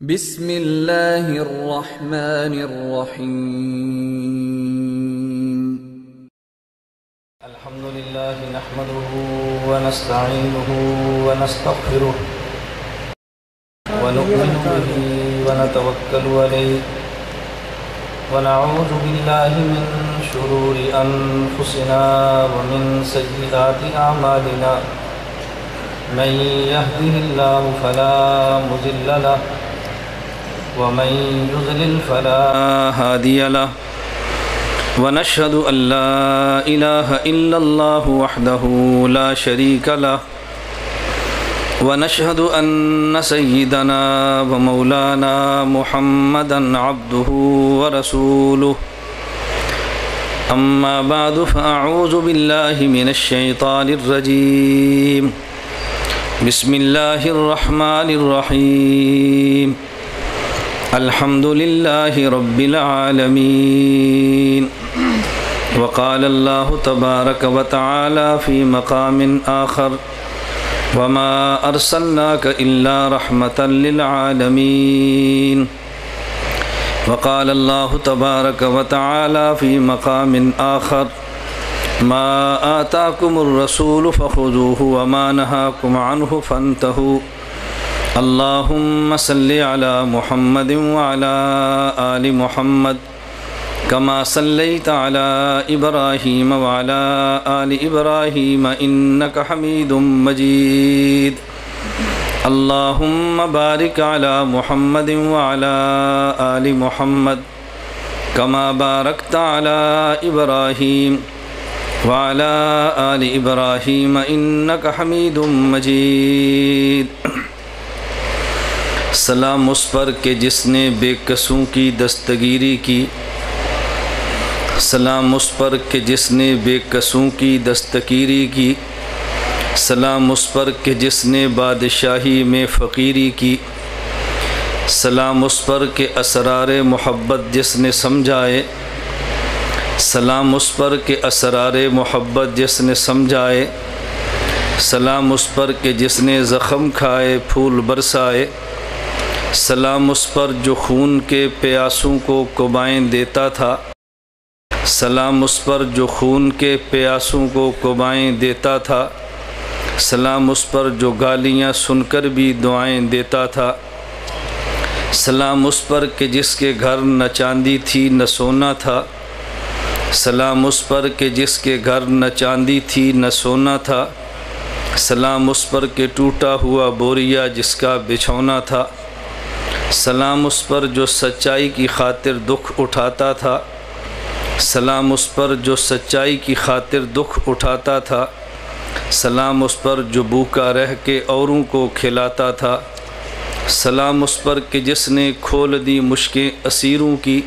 بسم اللہ الرحمن الرحیم۔ الحمد للہ نحمده ونستعینه ونستغفره ونؤمن به ونتوکل علیہ ونعوذ باللہ من شرور انفسنا ومن سیئات اعمالنا من يهده الله فلا مضل له ومن يضلل فلا هادي له ونشهد أن لا إله إلا الله وحده لا شريك له ونشهد أن سيدنا ومولانا محمدا عبده ورسوله أما بعد فأعوذ بالله من الشيطان الرجيم بسم الله الرحمن الرحيم الحمد لله رب العالمين وقال الله تبارك وتعالى في مقام آخر وما أرسلناك إلا رحمة للعالمين وقال الله تبارك وتعالى في مقام آخر ما آتاكم الرسول فخذوه وما نهاكم عنه فانتهوا اللهم صل على محمد وعلى آل محمد كما صليت على إبراهيم وعلى آل إبراهيم إنك حميد مجيد اللهم بارك على محمد وعلى آل محمد كما باركت على إبراهيم وعلى آل إبراهيم إنك حميد مجيد سلام اس پر کہ جس نے بے کسوں کی دستگیری کی، سلام اس پر کہ جس نے بے کسوں کی دستگیری کی، سلام اس پر کہ جس نے بادشاہی میں فقیری کی، سلام اس پر کہ اسرار محبت جس نے سمجھائے، سلام اس پر کہ اسرار محبت جس نے سمجھائے، سلام اس پر کہ جس نے زخم کھائے پھول برسائے، سلام اس پر جو خون کے پیاسوں کو کبائیں دیتا تھا، سلام اس پر جو خون کے پیاسوں کو کبائیں دیتا تھا، سلام اس پر جو گالیاں سن کر بھی دعائیں دیتا تھا، سلام اس پر کہ جس کے گھر نہ چاندی تھی نہ سونا تھا، سلام اس پر کہ جس کے گھر نہ چاندی تھی نہ سونا تھا، سلام اس پر کہ ٹوٹا ہوا بوریا جس کا بچھونا تھا، سلام اس پر جو سچائی کی خاطر دکھ اٹھاتا تھا، سلام اس پر جو سچائی کی خاطر دکھ اٹھاتا تھا، سلام اس پر جو بھوکا رہ کے اوروں کو کھلاتا تھا، سلام اس پر کہ جس نے کھول دی مشکیں اسیروں کی،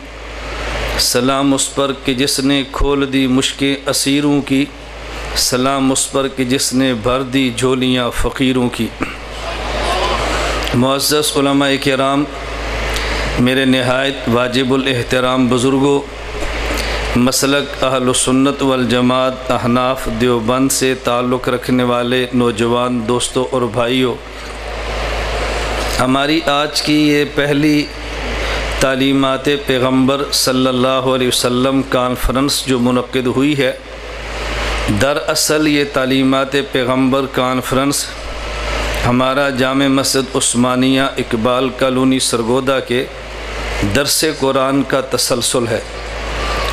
سلام اس پر کہ جس نے کھول دی مشکیں اسیروں کی، سلام اس پر کہ جس نے بھر دی جھولیاں فقیروں کی۔ معزز علماء کرام، میرے نہایت واجب الاحترام بزرگوں، مسلک اہل سنت والجماعت احناف دیوبند سے تعلق رکھنے والے نوجوان دوستوں اور بھائیوں، ہماری آج کی یہ پہلی تعلیمات پیغمبر صلی اللہ علیہ وسلم کانفرنس جو منعقد ہوئی ہے، دراصل یہ تعلیمات پیغمبر کانفرنس ہمارا جامع مسجد عثمانیہ اقبال کالونی سرگودا کے درس قرآن کا تسلسل ہے۔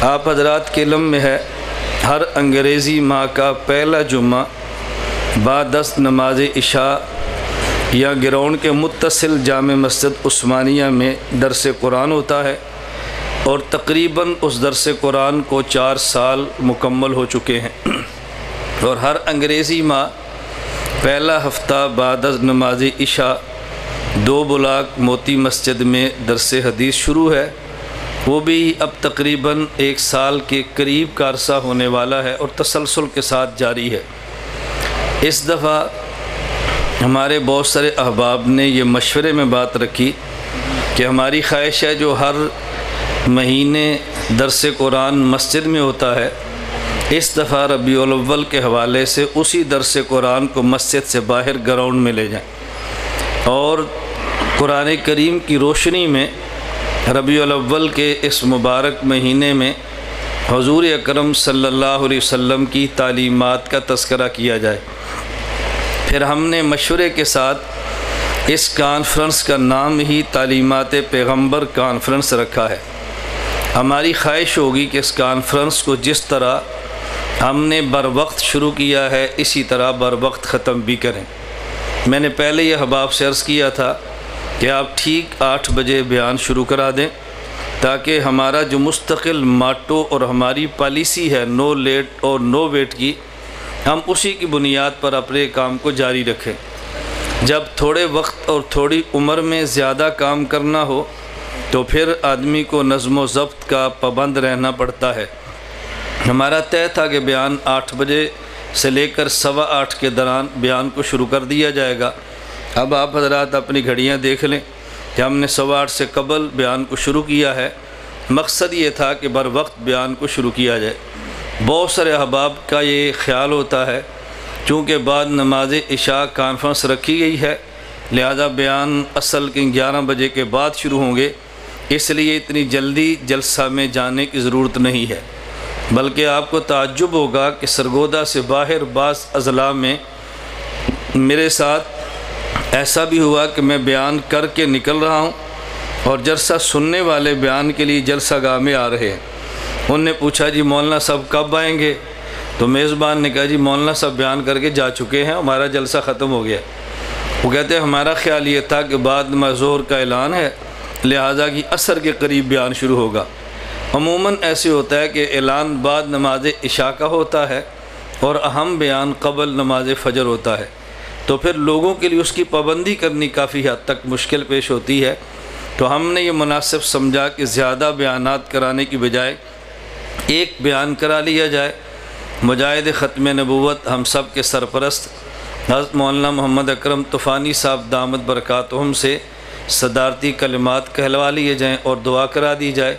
آپ حضرات کے علم میں ہے، ہر انگریزی ماہ کا پہلا جمعہ بعد از نماز عشاء یا گراؤنڈ کے متصل جامع مسجد عثمانیہ میں درس قرآن ہوتا ہے، اور تقریباً اس درس قرآن کو 4 سال مکمل ہو چکے ہیں، اور ہر انگریزی ماہ پہلا ہفتہ بعد از نماز عشاء 2 بلاک موتی مسجد میں درس حدیث شروع ہے، وہ بھی اب تقریباً 1 سال کے قریب کا عرصہ ہونے والا ہے اور تسلسل کے ساتھ جاری ہے۔ اس دفعہ ہمارے بہت سارے احباب نے یہ مشورے میں بات رکھی کہ ہماری خواہش ہے جو ہر مہینے درس قرآن مسجد میں ہوتا ہے، اس دفعہ ربیع الاول کے حوالے سے اسی درس قرآن کو مسجد سے باہر گراؤنڈ میں لے جائیں، اور قرآن کریم کی روشنی میں ربیع الاول کے اس مبارک مہینے میں حضور اکرم صلی اللہ علیہ وسلم کی تعلیمات کا تذکرہ کیا جائے۔ پھر ہم نے مشورے کے ساتھ اس کانفرنس کا نام ہی تعلیمات پیغمبر کانفرنس رکھا ہے۔ ہماری خواہش ہوگی کہ اس کانفرنس کو جس طرح ہم نے بر وقت شروع کیا ہے اسی طرح بر وقت ختم بھی کریں۔ میں نے پہلے یہ احباب سے عرض کیا تھا کہ آپ ٹھیک 8 بجے بیان شروع کرا دیں، تاکہ ہمارا جو مستقل ماٹو اور ہماری پالیسی ہے نو لیٹ اور نو ویٹ کی، ہم اسی کی بنیاد پر اپنے کام کو جاری رکھیں۔ جب تھوڑے وقت اور تھوڑی عمر میں زیادہ کام کرنا ہو تو پھر آدمی کو نظم و ضبط کا پابند رہنا پڑتا ہے۔ ہمارا طے تھا کہ بیان 8 بجے سے لے کر 8:15 کے دوران بیان کو شروع کر دیا جائے گا۔ اب آپ حضرات اپنی گھڑیاں دیکھ لیں کہ ہم نے 8:15 سے قبل بیان کو شروع کیا ہے۔ مقصد یہ تھا کہ بر وقت بیان کو شروع کیا جائے۔ بہت سارے احباب کا یہ خیال ہوتا ہے چونکہ بعد نماز عشاء کانفرنس رکھی گئی ہے، لہذا بیان اصل کے 11 بجے کے بعد شروع ہوں گے، اس لیے اتنی جلدی جلسہ میں جانے کی ضرورت نہیں ہے۔ بلکہ آپ کو تعجب ہوگا کہ سرگودا سے باہر بعض اضلاع میں میرے ساتھ ایسا بھی ہوا کہ میں بیان کر کے نکل رہا ہوں اور جلسہ سننے والے بیان کے لیے جلسہ گاہ میں آ رہے ہیں۔ انہوں نے پوچھا جی مولانا صاحب کب آئیں گے؟ تو میزبان نے کہا جی مولانا صاحب بیان کر کے جا چکے ہیں، ہمارا جلسہ ختم ہو گیا۔ وہ کہتے ہیں ہمارا خیال یہ تھا کہ بعد نماز ظہر کا اعلان ہے، لہٰذا کہ عصر کے قریب بیان شروع ہوگا۔ عموماً ایسے ہوتا ہے کہ اعلان بعد نماز عشاء کا ہوتا ہے اور اہم بیان قبل نماز فجر ہوتا ہے، تو پھر لوگوں کے لیے اس کی پابندی کرنی کافی حد تک مشکل پیش ہوتی ہے۔ تو ہم نے یہ مناسب سمجھا کہ زیادہ بیانات کرانے کی بجائے ایک بیان کرا لیا جائے۔ مجاہد ختم نبوت ہم سب کے سرپرست حضرت مولانا محمد اکرم طوفانی صاحب دامت برکاتہم سے صدارتی کلمات کہلوا لیے جائیں اور دعا کرا دی جائے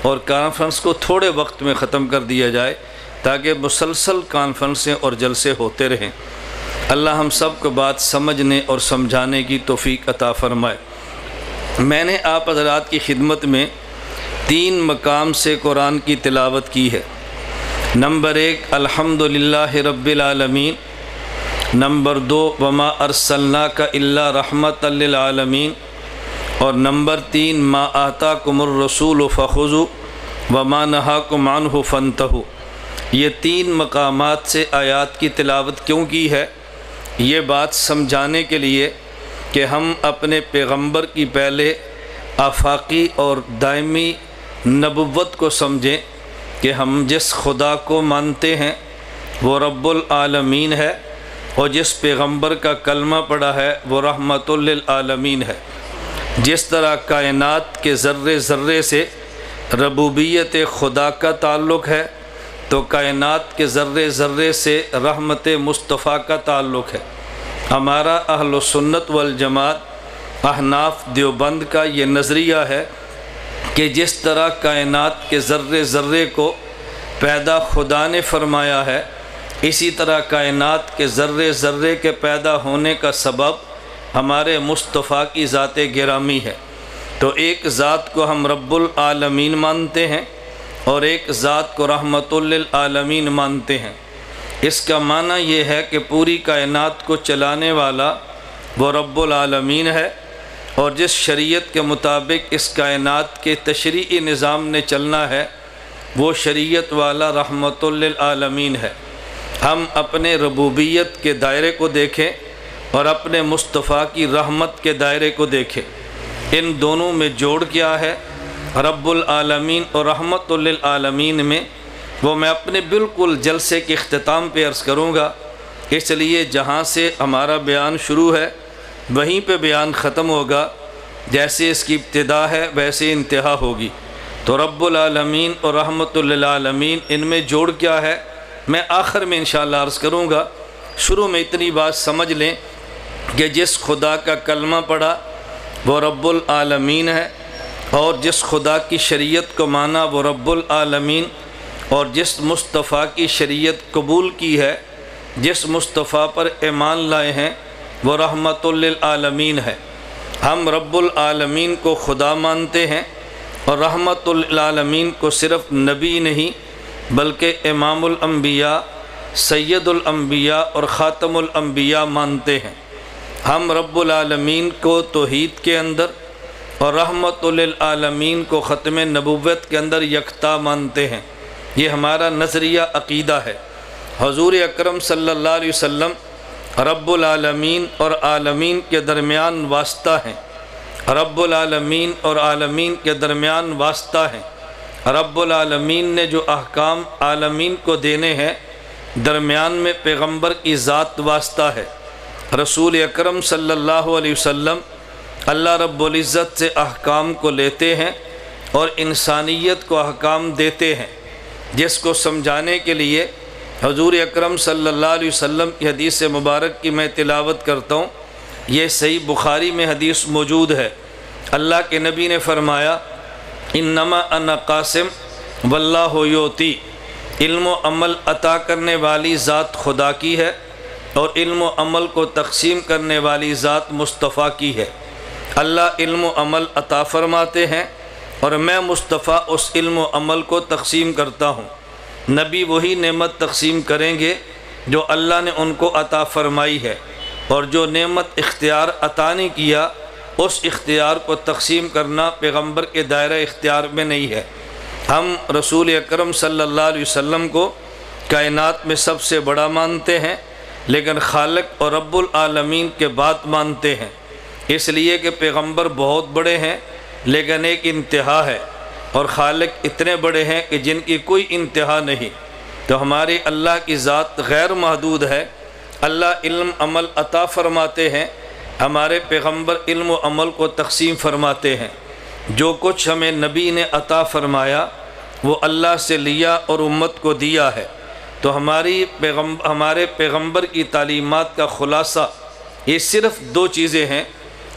اور کانفرنس کو تھوڑے وقت میں ختم کر دیا جائے تاکہ مسلسل کانفرنسیں اور جلسے ہوتے رہیں۔ اللہ ہم سب کو بات سمجھنے اور سمجھانے کی توفیق عطا فرمائے۔ میں نے آپ حضرات کی خدمت میں 3 مقام سے قرآن کی تلاوت کی ہے۔ نمبر 1 الحمدللہ رب العالمین، نمبر 2 وما ارسلناک الا رحمۃ للعالمین، اور نمبر 3 ما آتاکم الرسول فخذوا وما نہاکم عنہ فانتہوا۔ یہ 3 مقامات سے آیات کی تلاوت کیوں کی ہے؟ یہ بات سمجھانے کے لیے کہ ہم اپنے پیغمبر کی پہلے آفاقی اور دائمی نبوت کو سمجھیں کہ ہم جس خدا کو مانتے ہیں وہ رب العالمین ہے، اور جس پیغمبر کا کلمہ پڑھا ہے وہ رحمت للعالمین ہے۔ جس طرح کائنات کے ذرے ذرے سے ربوبیت خدا کا تعلق ہے تو کائنات کے ذرے ذرے سے رحمت مصطفیٰ کا تعلق ہے۔ ہمارا اہل سنت والجماعت احناف دیوبند کا یہ نظریہ ہے کہ جس طرح کائنات کے ذرے ذرے کو پیدا خدا نے فرمایا ہے، اسی طرح کائنات کے ذرے ذرے کے پیدا ہونے کا سبب ہمارے مصطفیٰ کی ذات گرامی ہے۔ تو ایک ذات کو ہم رب العالمین مانتے ہیں اور ایک ذات کو رحمت للعالمین مانتے ہیں۔ اس کا معنی یہ ہے کہ پوری کائنات کو چلانے والا وہ رب العالمین ہے، اور جس شریعت کے مطابق اس کائنات کے تشریعی نظام نے چلنا ہے وہ شریعت والا رحمت للعالمین ہے۔ ہم اپنے ربوبیت کے دائرے کو دیکھیں اور اپنے مصطفیٰ کی رحمت کے دائرے کو دیکھیں، ان دونوں میں جوڑ کیا ہے؟ رب العالمین اور رحمت للعالمین میں وہ میں اپنے بالکل جلسے کے اختتام پہ عرض کروں گا، اس لیے جہاں سے ہمارا بیان شروع ہے وہیں پہ بیان ختم ہوگا، جیسے اس کی ابتدا ہے ویسے انتہا ہوگی۔ تو رب العالمین اور رحمت للعالمین ان میں جوڑ کیا ہے میں آخر میں انشاءاللہ عرض کروں گا۔ شروع میں اتنی بات سمجھ لیں کہ جس خدا کا کلمہ پڑھا وہ رب العالمین ہے، اور جس خدا کی شریعت کو مانا وہ رب العالمین، اور جس مصطفیٰ کی شریعت قبول کی ہے، جس مصطفیٰ پر ایمان لائے ہیں وہ رحمت للعالمین ہے۔ ہم رب العالمین کو خدا مانتے ہیں اور رحمت للعالمین کو صرف نبی نہیں بلکہ امام الانبیاء، سید الانبیاء اور خاتم الانبیاء مانتے ہیں۔ ہم رب العالمین کو توحید کے اندر اور رحمت للعالمین کو ختم نبوت کے اندر یکتا مانتے ہیں۔ یہ ہمارا نظریہ عقیدہ ہے۔ حضور اکرم صلی اللہ علیہ وسلم رب العالمین اور عالمین کے درمیان واسطہ ہیں۔ رب العالمین اور عالمین کے درمیان واسطہ ہیں۔ رب العالمین نے جو احکام عالمین کو دینے ہیں، درمیان میں پیغمبر کی ذات واسطہ ہے۔ رسول اکرم صلی اللہ علیہ وسلم اللہ رب العزت سے احکام کو لیتے ہیں اور انسانیت کو احکام دیتے ہیں، جس کو سمجھانے کے لیے حضور اکرم صلی اللہ علیہ وسلم کی حدیث مبارک کی میں تلاوت کرتا ہوں۔ یہ صحیح بخاری میں حدیث موجود ہے۔ اللہ کے نبی نے فرمایا، انما انا قاسم واللہ یعطی، علم و عمل عطا کرنے والی ذات خدا کی ہے اور علم و عمل کو تقسیم کرنے والی ذات مصطفیٰ کی ہے۔ اللہ علم و عمل عطا فرماتے ہیں اور میں مصطفیٰ اس علم و عمل کو تقسیم کرتا ہوں۔ نبی وہی نعمت تقسیم کریں گے جو اللہ نے ان کو عطا فرمائی ہے، اور جو نعمت اختیار عطا نہیں کیا اس اختیار کو تقسیم کرنا پیغمبر کے دائرہ اختیار میں نہیں ہے۔ ہم رسول اکرم صلی اللہ علیہ وسلم کو کائنات میں سب سے بڑا مانتے ہیں، لیکن خالق اور رب العالمین کے بعد مانتے ہیں، اس لیے کہ پیغمبر بہت بڑے ہیں لیکن ایک انتہا ہے، اور خالق اتنے بڑے ہیں کہ جن کی کوئی انتہا نہیں۔ تو ہماری اللہ کی ذات غیر محدود ہے۔ اللہ علم عمل عطا فرماتے ہیں، ہمارے پیغمبر علم و عمل کو تقسیم فرماتے ہیں۔ جو کچھ ہمیں نبی نے عطا فرمایا وہ اللہ سے لیا اور امت کو دیا ہے۔ تو ہمارے پیغمبر کی تعلیمات کا خلاصہ یہ صرف دو چیزیں ہیں،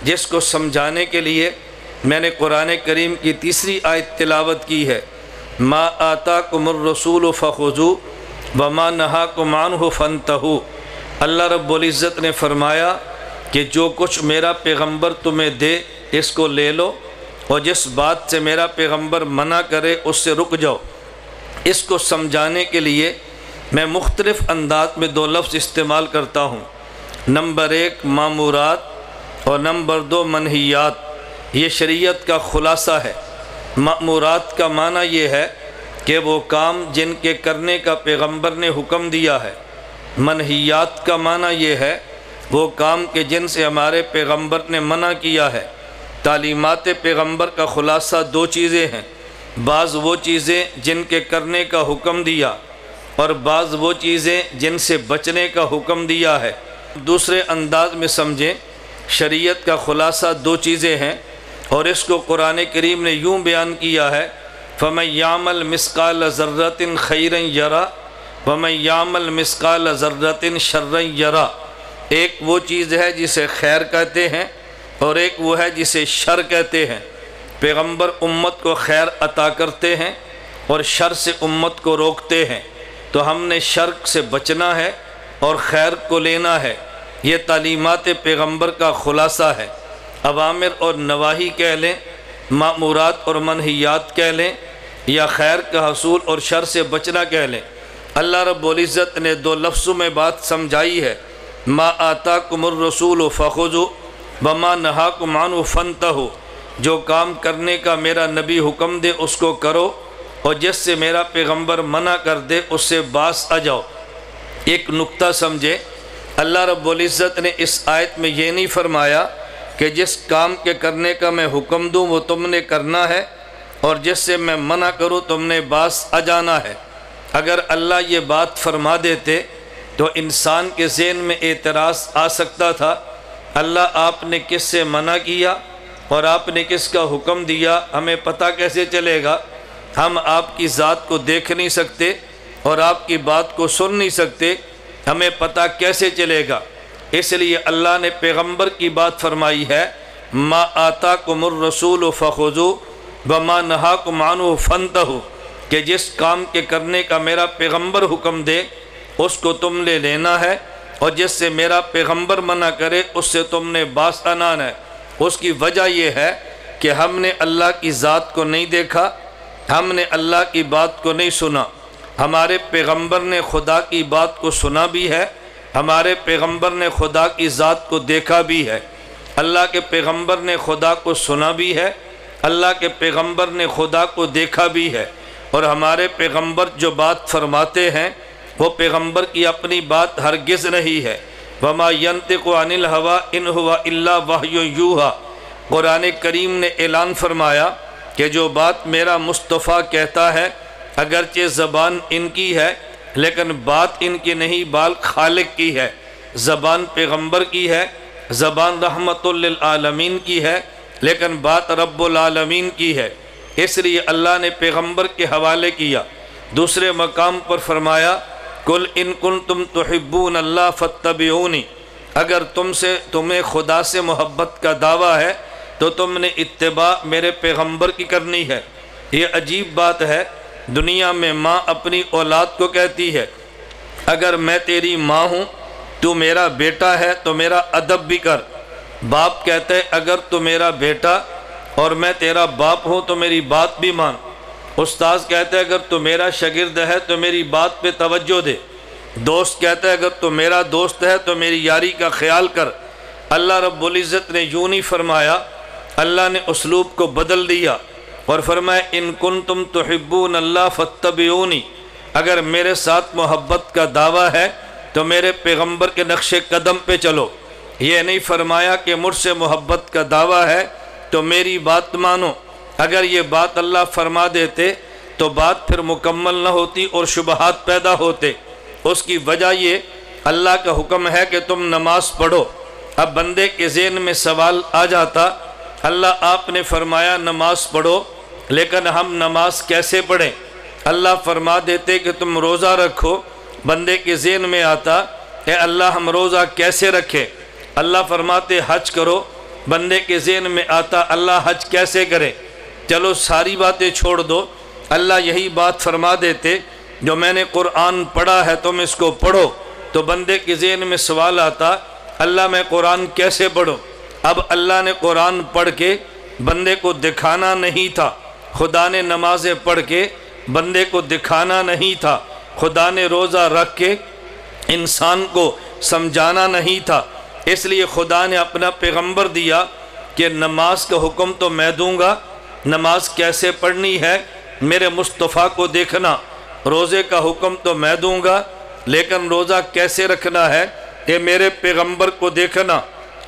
جس کو سمجھانے کے لیے میں نے قرآن کریم کی تیسری آیت تلاوت کی ہے، ما آتاکم الرسول فخذوا وما نہاکم عنہ فانتہوا۔ اللہ رب العزت نے فرمایا کہ جو کچھ میرا پیغمبر تمہیں دے اس کو لے لو، اور جس بات سے میرا پیغمبر منع کرے اس سے رک جاؤ۔ اس کو سمجھانے کے لیے میں مختلف انداز میں دو لفظ استعمال کرتا ہوں، نمبر 1 مامورات اور نمبر 2 منہیات۔ یہ شریعت کا خلاصہ ہے۔ مامورات کا معنی یہ ہے کہ وہ کام جن کے کرنے کا پیغمبر نے حکم دیا ہے۔ منہیات کا معنی یہ ہے وہ کام کہ جن سے ہمارے پیغمبر نے منع کیا ہے۔ تعلیمات پیغمبر کا خلاصہ دو چیزیں ہیں، بعض وہ چیزیں جن کے کرنے کا حکم دیا اور بعض وہ چیزیں جن سے بچنے کا حکم دیا ہے۔ دوسرے انداز میں سمجھیں، شریعت کا خلاصہ دو چیزیں ہیں، اور اس کو قرآن کریم نے یوں بیان کیا ہے، فَمَن يَعْمَلْ مِثْقَالَ ذَرَّةٍ خَيْرًا يَرَهُ وَمَن يَعْمَلْ مِثْقَالَ ذَرَّةٍ شَرًّا يَرَهُ۔ ایک وہ چیز ہے جسے خیر کہتے ہیں اور ایک وہ ہے جسے شر کہتے ہیں۔ پیغمبر امت کو خیر عطا کرتے ہیں اور شر سے امت کو روکتے ہیں، تو ہم نے شر سے بچنا ہے اور خیر کو لینا ہے۔ یہ تعلیمات پیغمبر کا خلاصہ ہے۔ اوامر اور نواہی کہہ لیں، مامورات اور منہیات کہہ لیں، یا خیر کا حصول اور شر سے بچنا کہہ لیں۔ اللہ رب العزت نے دو لفظوں میں بات سمجھائی ہے، ما آتاکم الرسول فخذوا وما نہاکم عنہ فانتہوا۔ جو کام کرنے کا میرا نبی حکم دے اس کو کرو، اور جس سے میرا پیغمبر منع کر دے اس سے باز آ جاؤ۔ ایک نقطہ سمجھے، اللہ رب العزت نے اس آیت میں یہ نہیں فرمایا کہ جس کام کے کرنے کا میں حکم دوں وہ تم نے کرنا ہے، اور جس سے میں منع کروں تم نے باز آ جانا ہے۔ اگر اللہ یہ بات فرما دیتے تو انسان کے ذہن میں اعتراض آ سکتا تھا، اللہ آپ نے کس سے منع کیا اور آپ نے کس کا حکم دیا، ہمیں پتہ کیسے چلے گا؟ ہم آپ کی ذات کو دیکھ نہیں سکتے اور آپ کی بات کو سن نہیں سکتے، ہمیں پتہ کیسے چلے گا؟ اس لیے اللہ نے پیغمبر کی بات فرمائی ہے، ما آتاکم الرسول فخذوا وما نہاکم عنہ فانتہوا، کہ جس کام کے کرنے کا میرا پیغمبر حکم دے اس کو تم نے لینا ہے، اور جس سے میرا پیغمبر منع کرے اس سے تم نے باز آنا ہے۔ اس کی وجہ یہ ہے کہ ہم نے اللہ کی ذات کو نہیں دیکھا، ہم نے اللہ کی بات کو نہیں سنا۔ ہمارے پیغمبر نے خدا کی بات کو سنا بھی ہے، ہمارے پیغمبر نے خدا کی ذات کو دیکھا بھی ہے۔ اللہ کے پیغمبر نے خدا کو سنا بھی ہے، اللہ کے پیغمبر نے خدا کو دیکھا بھی ہے، اور ہمارے پیغمبر جو بات فرماتے ہیں وہ پیغمبر کی اپنی بات ہرگز نہیں ہے۔ وَمَا يَنطِقُ عَنِ الْهَوَىٰ إِنْ هُوَ إِلَّا وَحْيٌ يُوحَىٰ۔ قرآن کریم نے اعلان فرمایا کہ جو بات میرا مصطفیٰ کہتا ہے، اگرچہ زبان ان کی ہے لیکن بات ان کی نہیں، بال خالق کی ہے۔ زبان پیغمبر کی ہے، زبان رحمت للعالمین کی ہے، لیکن بات رب العالمین کی ہے۔ اس لیے اللہ نے پیغمبر کے حوالے کیا۔ دوسرے مقام پر فرمایا قُلْ إِن كُنتُمْ تُحِبُّونَ اللَّهَ فَاتَّبِعُونِي، اگر تمہیں خدا سے محبت کا دعویٰ ہے تو تم نے اتباع میرے پیغمبر کی کرنی ہے۔ یہ عجیب بات ہے، دنیا میں ماں اپنی اولاد کو کہتی ہے اگر میں تیری ماں ہوں تو میرا بیٹا ہے تو میرا ادب بھی کر۔ باپ کہتا ہے اگر تو میرا بیٹا اور میں تیرا باپ ہوں تو میری بات بھی مان۔ استاد کہتا ہے اگر تو میرا شاگرد ہے تو میری بات پہ توجہ دے۔ دوست کہتا ہے اگر تو میرا دوست ہے تو میری یاری کا خیال کر۔ اللہ رب العزت نے یوں نہیں فرمایا، اللہ نے اسلوب کو بدل دیا اور فرمایا ان کنتم تحبون اللہ فاتبعونی، اگر میرے ساتھ محبت کا دعویٰ ہے تو میرے پیغمبر کے نقش قدم پہ چلو۔ یہ نہیں فرمایا کہ مجھ سے محبت کا دعویٰ ہے تو میری بات مانو۔ اگر یہ بات اللہ فرما دیتے تو بات پھر مکمل نہ ہوتی اور شبہات پیدا ہوتے۔ اس کی وجہ یہ اللہ کا حکم ہے کہ تم نماز پڑھو۔ اب بندے کے ذہن میں سوال آ جاتا، اللہ آپ نے فرمایا نماز پڑھو، لیکن ہم نماز کیسے پڑھیں؟ اللہ فرما دیتے کہ تم روزہ رکھو، بندے کے ذہن میں آتا اے اللہ ہم روزہ کیسے رکھیں؟ اللہ فرماتے حج کرو، بندے کے ذہن میں آتا اللہ حج کیسے کریں؟ چلو ساری باتیں چھوڑ دو، اللہ یہی بات فرما دیتے جو میں نے قرآن پڑھا ہے تم اس کو پڑھو، تو بندے کے ذہن میں سوال آتا اللہ میں قرآن کیسے پڑھوں؟ اب اللہ نے قرآن پڑھ کے بندے کو دکھانا نہیں تھا، خدا نے نمازیں پڑھ کے بندے کو دکھانا نہیں تھا، خدا نے روزہ رکھ کے انسان کو سمجھانا نہیں تھا۔ اس لیے خدا نے اپنا پیغمبر دیا کہ نماز کا حکم تو میں دوں گا، نماز کیسے پڑھنی ہے میرے مصطفیٰ کو دیکھنا، روزے کا حکم تو میں دوں گا لیکن روزہ کیسے رکھنا ہے یہ میرے پیغمبر کو دیکھنا،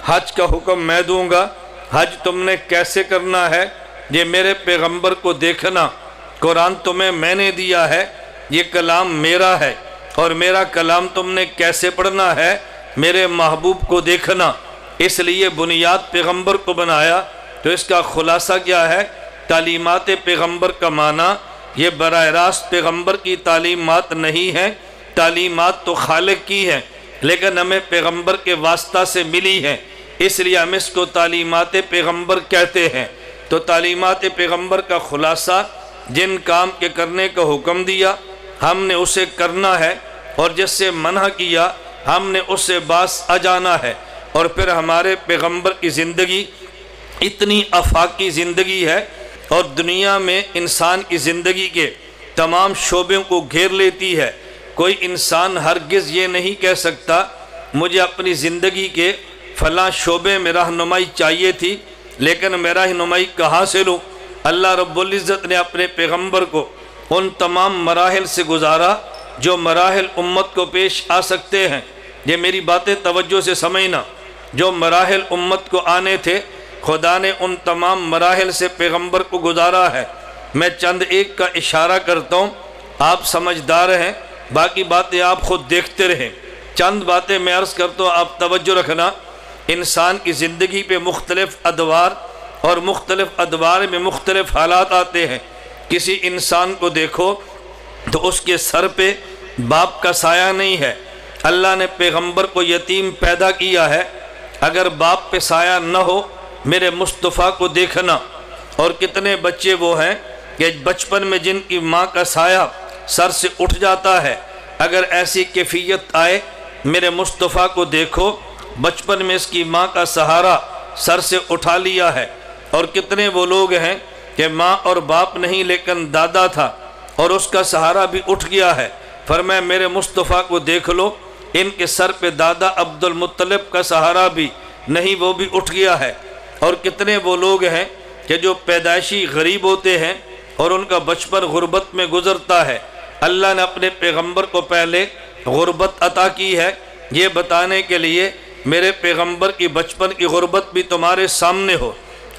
حج کا حکم میں دوں گا، حج تم نے کیسے کرنا ہے یہ میرے پیغمبر کو دیکھنا، قرآن تمہیں میں نے دیا ہے، یہ کلام میرا ہے اور میرا کلام تم نے کیسے پڑھنا ہے میرے محبوب کو دیکھنا۔ اس لیے بنیاد پیغمبر کو بنایا۔ تو اس کا خلاصہ کیا ہے؟ تعلیمات پیغمبر کا معنی یہ براہ راست پیغمبر کی تعلیمات نہیں ہیں، تعلیمات تو خالق کی ہیں لیکن ہمیں پیغمبر کے واسطہ سے ملی ہیں، اس لیے ہم اس کو تعلیمات پیغمبر کہتے ہیں۔ تو تعلیمات پیغمبر کا خلاصہ جن کام کے کرنے کا حکم دیا ہم نے اسے کرنا ہے، اور جس سے منع کیا ہم نے اس سے باز آ جانا ہے۔ اور پھر ہمارے پیغمبر کی زندگی اتنی آفاقی زندگی ہے اور دنیا میں انسان کی زندگی کے تمام شعبوں کو گھیر لیتی ہے۔ کوئی انسان ہرگز یہ نہیں کہہ سکتا مجھے اپنی زندگی کے فلاں شعبے میں رہنمائی چاہیے تھی لیکن میں رہنمائی کہاں سے لوں؟ اللہ رب العزت نے اپنے پیغمبر کو ان تمام مراحل سے گزارا جو مراحل امت کو پیش آ سکتے ہیں۔ یہ میری باتیں توجہ سے سمجھنا، جو مراحل امت کو آنے تھے خدا نے ان تمام مراحل سے پیغمبر کو گزارا ہے۔ میں چند ایک کا اشارہ کرتا ہوں، آپ سمجھدار ہیں، باقی باتیں آپ خود دیکھتے رہیں۔ چند باتیں میں عرض کرتا ہوں، آپ توجہ رکھنا۔ انسان کی زندگی پہ مختلف ادوار اور مختلف ادوار میں مختلف حالات آتے ہیں۔ کسی انسان کو دیکھو تو اس کے سر پہ باپ کا سایہ نہیں ہے۔ اللہ نے پیغمبر کو یتیم پیدا کیا ہے، اگر باپ پہ سایہ نہ ہو میرے مصطفیٰ کو دیکھنا۔ اور کتنے بچے وہ ہیں کہ بچپن میں جن کی ماں کا سایہ سر سے اٹھ جاتا ہے، اگر ایسی کیفیت آئے میرے مصطفیٰ کو دیکھو، بچپن میں اس کی ماں کا سہارا سر سے اٹھا لیا ہے، اور کتنے وہ لوگ ہیں کہ ماں اور باپ نہیں لیکن دادا تھا اور اس کا سہارا بھی اٹھ گیا ہے۔ فرمایا میرے مصطفیٰ کو دیکھ لو، ان کے سر پہ دادا عبد المطلب کا سہارا بھی نہیں، وہ بھی اٹھ گیا ہے۔ اور کتنے وہ لوگ ہیں کہ جو پیدائشی غریب ہوتے ہیں اور ان کا بچپن غربت میں گزرتا ہے، اللہ نے اپنے پیغمبر کو پہلے غربت عطا کی ہے، یہ بتانے کے لیے میرے پیغمبر کی بچپن کی غربت بھی تمہارے سامنے ہو۔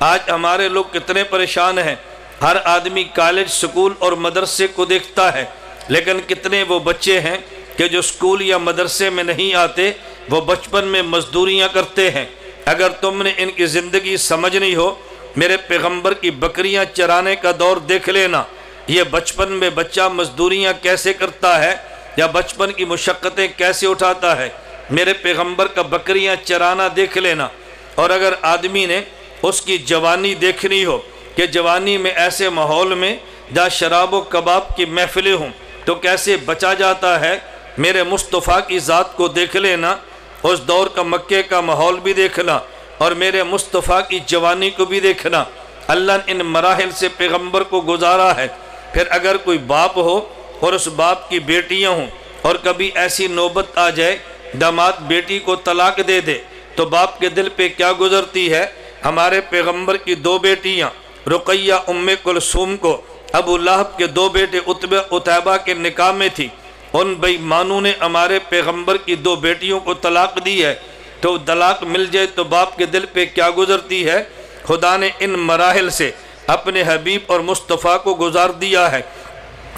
آج ہمارے لوگ کتنے پریشان ہیں، ہر آدمی کالج، سکول اور مدرسے کو دیکھتا ہے، لیکن کتنے وہ بچے ہیں کہ جو سکول یا مدرسے میں نہیں آتے، وہ بچپن میں مزدوریاں کرتے ہیں۔ اگر تم نے ان کی زندگی سمجھنی ہو، میرے پیغمبر کی بکریاں چرانے کا دور دیکھ لینا، یہ بچپن میں بچہ مزدوریاں کیسے کرتا ہے یا بچپن کی مشقتیں کیسے اٹھاتا ہے، میرے پیغمبر کا بکریاں چرانا دیکھ لینا۔ اور اگر آدمی نے اس کی جوانی دیکھنی ہو کہ جوانی میں ایسے ماحول میں جہاں شراب و کباب کی محفلیں ہوں تو کیسے بچا جاتا ہے، میرے مصطفیٰ کی ذات کو دیکھ لینا، اس دور کا مکے کا ماحول بھی دیکھنا اور میرے مصطفیٰ کی جوانی کو بھی دیکھنا۔ اللہ نے ان مراحل سے پیغمبر کو گزارا ہے۔ پھر اگر کوئی باپ ہو اور اس باپ کی بیٹیاں ہوں اور کبھی ایسی نوبت آ جائے داماد بیٹی کو طلاق دے دے تو باپ کے دل پہ کیا گزرتی ہے۔ ہمارے پیغمبر کی دو بیٹیاں رقیہ ام کلثوم کو ابو لہب کے دو بیٹے عتبہ عتیبہ کے نکاح میں تھی، ان بے ایمانوں نے ہمارے پیغمبر کی دو بیٹیوں کو طلاق دی ہے، تو طلاق مل جائے تو باپ کے دل پہ کیا گزرتی ہے۔ خدا نے ان مراحل سے اپنے حبیب اور مصطفیٰ کو گزار دیا ہے۔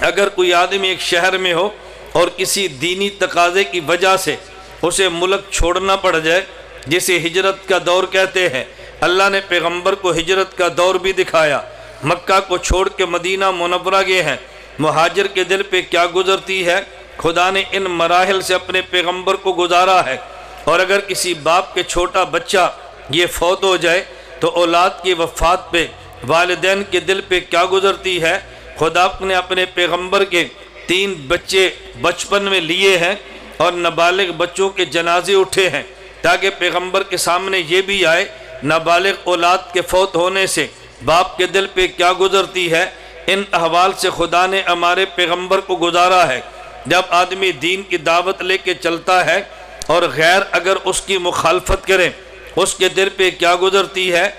اگر کوئی آدمی ایک شہر میں ہو اور کسی دینی تقاضے کی وجہ سے اسے ملک چھوڑنا پڑ جائے، جسے ہجرت کا دور کہتے ہیں، اللہ نے پیغمبر کو ہجرت کا دور بھی دکھایا۔ مکہ کو چھوڑ کے مدینہ منورہ گئے ہیں، مہاجر کے دل پہ کیا گزرتی ہے، خدا نے ان مراحل سے اپنے پیغمبر کو گزارا ہے۔ اور اگر کسی باپ کے چھوٹا بچہ یہ فوت ہو جائے تو اولاد کی وفات پہ والدین کے دل پہ کیا گزرتی ہے، خدا نے اپنے پیغمبر کے 3 بچے بچپن میں لیے ہیں اور نابالغ بچوں کے جنازے اٹھے ہیں، تاکہ پیغمبر کے سامنے یہ بھی آئے نابالغ اولاد کے فوت ہونے سے باپ کے دل پہ کیا گزرتی ہے۔ ان احوال سے خدا نے ہمارے پیغمبر کو گزارا ہے۔ جب آدمی دین کی دعوت لے کے چلتا ہے اور غیر اگر اس کی مخالفت کرے، اس کے دل پہ کیا گزرتی ہے،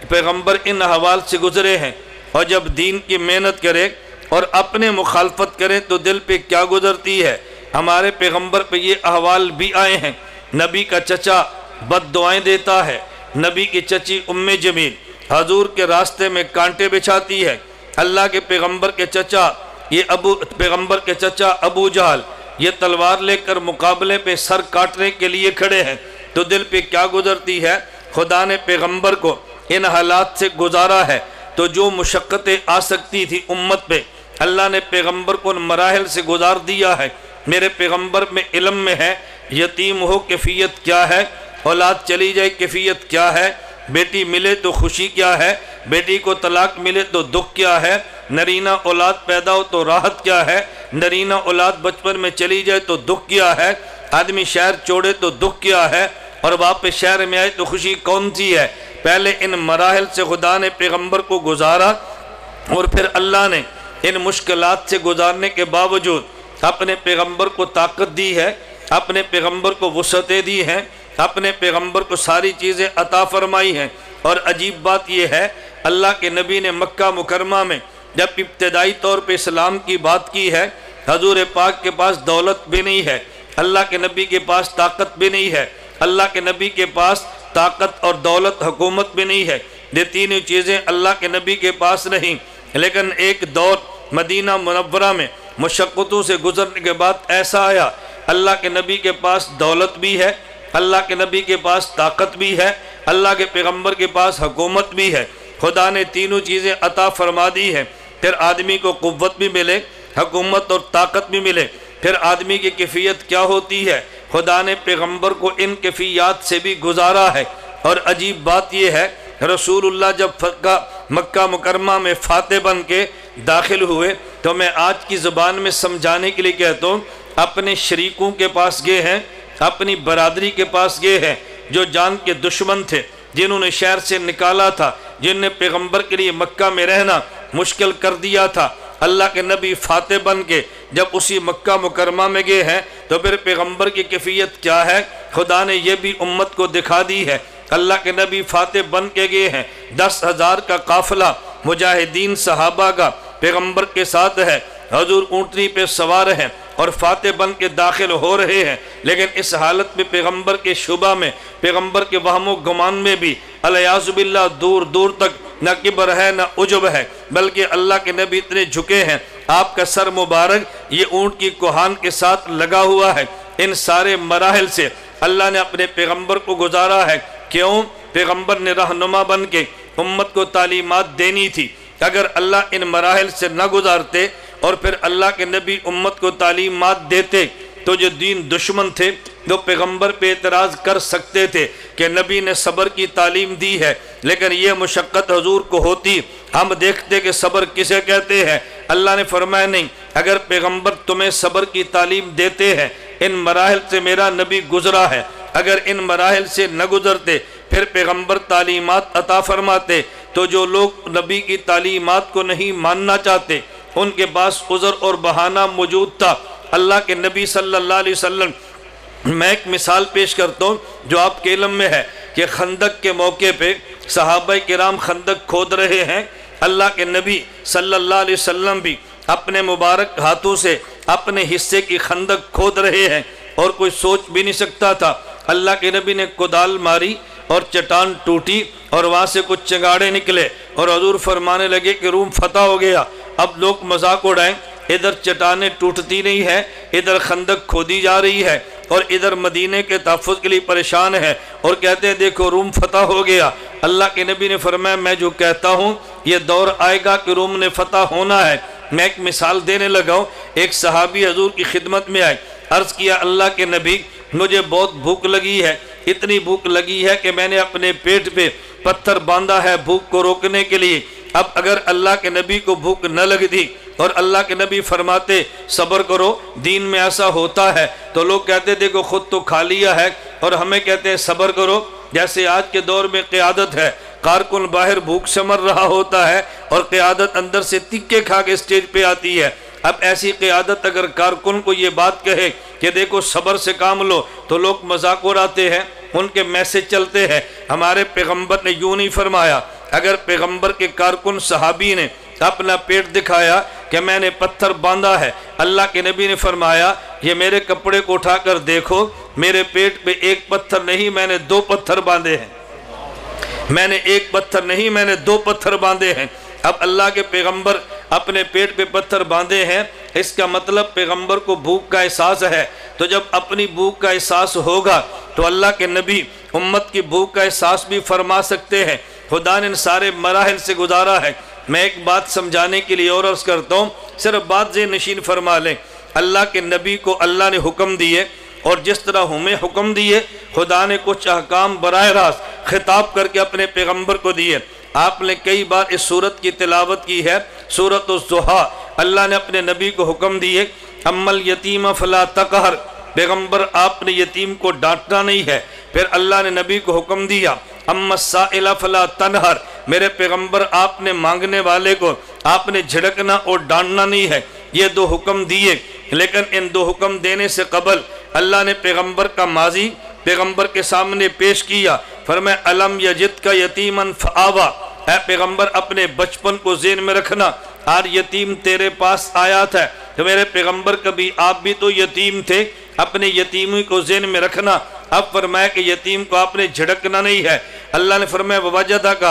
پیغمبر ان احوال سے گزرے ہیں۔ اور جب دین کی محنت کرے اور اپنے مخالفت کرے تو دل پہ کیا گزرتی ہے، ہمارے پیغمبر پہ یہ احوال بھی آئے ہیں۔ نبی کا چچا بد دعائیں دیتا ہے، نبی کی چچی ام جمیل حضور کے راستے میں کانٹے بچھاتی ہے، اللہ کے پیغمبر کے چچا پیغمبر کے چچا ابو جہل یہ تلوار لے کر مقابلے پہ سر کاٹنے کے لیے کھڑے ہیں، تو دل پہ کیا گزرتی ہے۔ خدا نے پیغمبر کو ان حالات سے گزارا ہے، تو جو مشقتیں آ سکتی تھی امت پہ، اللہ نے پیغمبر کو ان مراحل سے گزار دیا ہے۔ میرے پیغمبر میں علم میں ہے، یتیم ہو کیفیت کیا ہے، اولاد چلی جائے کیفیت کیا ہے، بیٹی ملے تو خوشی کیا ہے، بیٹی کو طلاق ملے تو دکھ کیا ہے، نرینہ اولاد پیدا ہو تو راحت کیا ہے، نرینہ اولاد بچپن میں چلی جائے تو دکھ کیا ہے، آدمی شہر چھوڑے تو دکھ کیا ہے، اور واپس شہر میں آئے تو خوشی کون سی ہے۔ پہلے ان مراحل سے خدا نے پیغمبر کو گزارا، اور پھر اللہ نے ان مشکلات سے گزارنے کے باوجود اپنے پیغمبر کو طاقت دی ہے، اپنے پیغمبر کو وسعتیں دی ہیں، اپنے پیغمبر کو ساری چیزیں عطا فرمائی ہیں۔ اور عجیب بات یہ ہے، اللہ کے نبی نے مکہ مکرمہ میں جب ابتدائی طور پہ اسلام کی بات کی ہے، حضور پاک کے پاس دولت بھی نہیں ہے، اللہ کے نبی کے پاس طاقت بھی نہیں ہے، اللہ کے نبی کے پاس طاقت اور دولت حکومت بھی نہیں ہے، یہ تینوں چیزیں اللہ کے نبی کے پاس نہیں۔ لیکن ایک دور مدینہ منورہ میں مشقتوں سے گزرنے کے بعد ایسا آیا، اللہ کے نبی کے پاس دولت بھی ہے، اللہ کے نبی کے پاس طاقت بھی ہے، اللہ کے پیغمبر کے پاس حکومت بھی ہے، خدا نے تینوں چیزیں عطا فرما دی ہیں۔ پھر آدمی کو قوت بھی ملے، حکومت اور طاقت بھی ملے، پھر آدمی کی کیفیت کیا ہوتی ہے، خدا نے پیغمبر کو ان کیفیات سے بھی گزارا ہے۔ اور عجیب بات یہ ہے، رسول اللہ جب مکہ مکرمہ میں فاتح بن کے داخل ہوئے تو میں آج کی زبان میں سمجھانے کے لیے کہتا ہوں، اپنے شریکوں کے پاس گئے ہیں، اپنی برادری کے پاس گئے ہیں، جو جان کے دشمن تھے، جنہوں نے شہر سے نکالا تھا، جن نے پیغمبر کے لیے مکہ میں رہنا مشکل کر دیا تھا، اللہ کے نبی فاتح بن کے جب اسی مکہ مکرمہ میں گئے ہیں تو پھر پیغمبر کی کیفیت کیا ہے خدا نے یہ بھی امت کو دکھا دی ہے۔ اللہ کے نبی فاتح بن کے گئے ہیں، 10,000 کا قافلہ مجاہدین صحابہ کا پیغمبر کے ساتھ ہے، حضور اونٹنی پہ سوار ہیں اور فاتح بن کے داخل ہو رہے ہیں، لیکن اس حالت میں پیغمبر کے شبہ میں، پیغمبر کے وہم و گمان میں بھی الیاذ باللہ دور دور تک نہ کبر ہے نہ عجب ہے، بلکہ اللہ کے نبی اتنے جھکے ہیں، آپ کا سر مبارک یہ اونٹ کی کوہان کے ساتھ لگا ہوا ہے۔ ان سارے مراحل سے اللہ نے اپنے پیغمبر کو گزارا ہے۔ کیوں؟ پیغمبر نے رہنما بن کے امت کو تعلیمات دینی تھی۔ اگر اللہ ان مراحل سے نہ گزارتے اور پھر اللہ کے نبی امت کو تعلیمات دیتے تو جو دین دشمن تھے وہ پیغمبر پہ اعتراض کر سکتے تھے کہ نبی نے صبر کی تعلیم دی ہے، لیکن یہ مشقت حضور کو ہوتی، ہم دیکھتے کہ صبر کسے کہتے ہیں۔ اللہ نے فرمایا نہیں، اگر پیغمبر تمہیں صبر کی تعلیم دیتے ہیں، ان مراحل سے میرا نبی گزرا ہے، اگر ان مراحل سے نہ گزرتے پھر پیغمبر تعلیمات عطا فرماتے تو جو لوگ نبی کی تعلیمات کو نہیں ماننا چاہتے ان کے پاس عذر اور بہانہ موجود تھا۔ اللہ کے نبی صلی اللہ علیہ وسلم، میں ایک مثال پیش کرتا ہوں جو آپ کے علم میں ہے کہ خندق کے موقع پہ صحابہ کرام خندق کھود رہے ہیں، اللہ کے نبی صلی اللہ علیہ وسلم بھی اپنے مبارک ہاتھوں سے اپنے حصے کی خندق کھود رہے ہیں، اور کوئی سوچ بھی نہیں سکتا تھا۔ اللہ کے نبی نے کدال ماری اور چٹان ٹوٹی اور وہاں سے کچھ چنگاڑے نکلے اور حضور فرمانے لگے کہ روم فتح ہو گیا۔ اب لوگ مذاق اڑائیں، ادھر چٹانیں ٹوٹتی نہیں ہیں، ادھر خندق کھودی جا رہی ہے، اور ادھر مدینے کے تحفظ کے لیے پریشان ہے اور کہتے ہیں دیکھو روم فتح ہو گیا۔ اللہ کے نبی نے فرمایا میں جو کہتا ہوں یہ دور آئے گا کہ روم نے فتح ہونا ہے۔ میں ایک مثال دینے لگا ہوں، ایک صحابی حضور کی خدمت میں آئے، عرض کیا اللہ کے نبی مجھے بہت بھوک لگی ہے، اتنی بھوک لگی ہے کہ میں نے اپنے پیٹ پہ پتھر باندھا ہے بھوک کو روکنے کے لیے۔ اب اگر اللہ کے نبی کو بھوک نہ لگتی اور اللہ کے نبی فرماتے صبر کرو، دین میں ایسا ہوتا ہے، تو لوگ کہتے دیکھو خود تو کھا لیا ہے اور ہمیں کہتے ہیں صبر کرو۔ جیسے آج کے دور میں قیادت ہے، کارکن باہر بھوک سے مر رہا ہوتا ہے اور قیادت اندر سے تکے کھا کے اسٹیج پہ آتی ہے۔ اب ایسی قیادت اگر کارکن کو یہ بات کہے کہ دیکھو صبر سے کام لو تو لوگ مذاق اڑاتے ہیں، ان کے میسج چلتے ہیں۔ ہمارے پیغمبر نے یوں نہیں فرمایا۔ اگر پیغمبر کے کارکن صحابی نے اپنا پیٹ دکھایا کہ میں نے پتھر باندھا ہے، اللہ کے نبی نے فرمایا یہ میرے کپڑے کو اٹھا کر دیکھو، میرے پیٹ پہ ایک پتھر نہیں میں نے 2 پتھر باندھے ہیں، میں نے 1 پتھر نہیں میں نے 2 پتھر باندھے ہیں۔ اب اللہ کے پیغمبر اپنے پیٹ پہ پتھر باندھے ہیں، اس کا مطلب پیغمبر کو بھوک کا احساس ہے، تو جب اپنی بھوک کا احساس ہوگا تو اللہ کے نبی امت کی بھوک کا احساس بھی فرما سکتے ہیں۔ خدا نے ان سارے مراحل سے گزارا ہے۔ میں ایک بات سمجھانے کے لیے اور عرض کرتا ہوں، صرف بات ذہن نشین فرما لیں۔ اللہ کے نبی کو اللہ نے حکم دیے، اور جس طرح ہمیں حکم دیے خدا نے کچھ احکام براہ راست خطاب کر کے اپنے پیغمبر کو دیے۔ آپ نے کئی بار اس سورت کی تلاوت کی ہے، سورۃ الضحیٰ۔ اللہ نے اپنے نبی کو حکم دیے اما الیتیم فلا تقہر، پیغمبر آپ نے یتیم کو ڈانٹنا نہیں ہے۔ پھر اللہ نے نبی کو حکم دیا اما السائل فلا تنہر، میرے پیغمبر آپ نے مانگنے والے کو آپ نے جھڑکنا اور ڈانٹنا نہیں ہے۔ یہ 2 حکم دیے، لیکن ان 2 حکم دینے سے قبل اللہ نے پیغمبر کا ماضی پیغمبر کے سامنے پیش کیا۔ فرمایا الم یجدک یتیما فآویٰ، اے پیغمبر اپنے بچپن کو ذہن میں رکھنا، آج یتیم تیرے پاس آیا تھا تو میرے پیغمبر کبھی آپ بھی تو یتیم تھے، اپنے یتیمی کو ذہن میں رکھنا۔ اب فرمایا کہ یتیم کو آپ نے جھڑکنا نہیں ہے۔ اللہ نے فرمایا وَوَجَدَكَ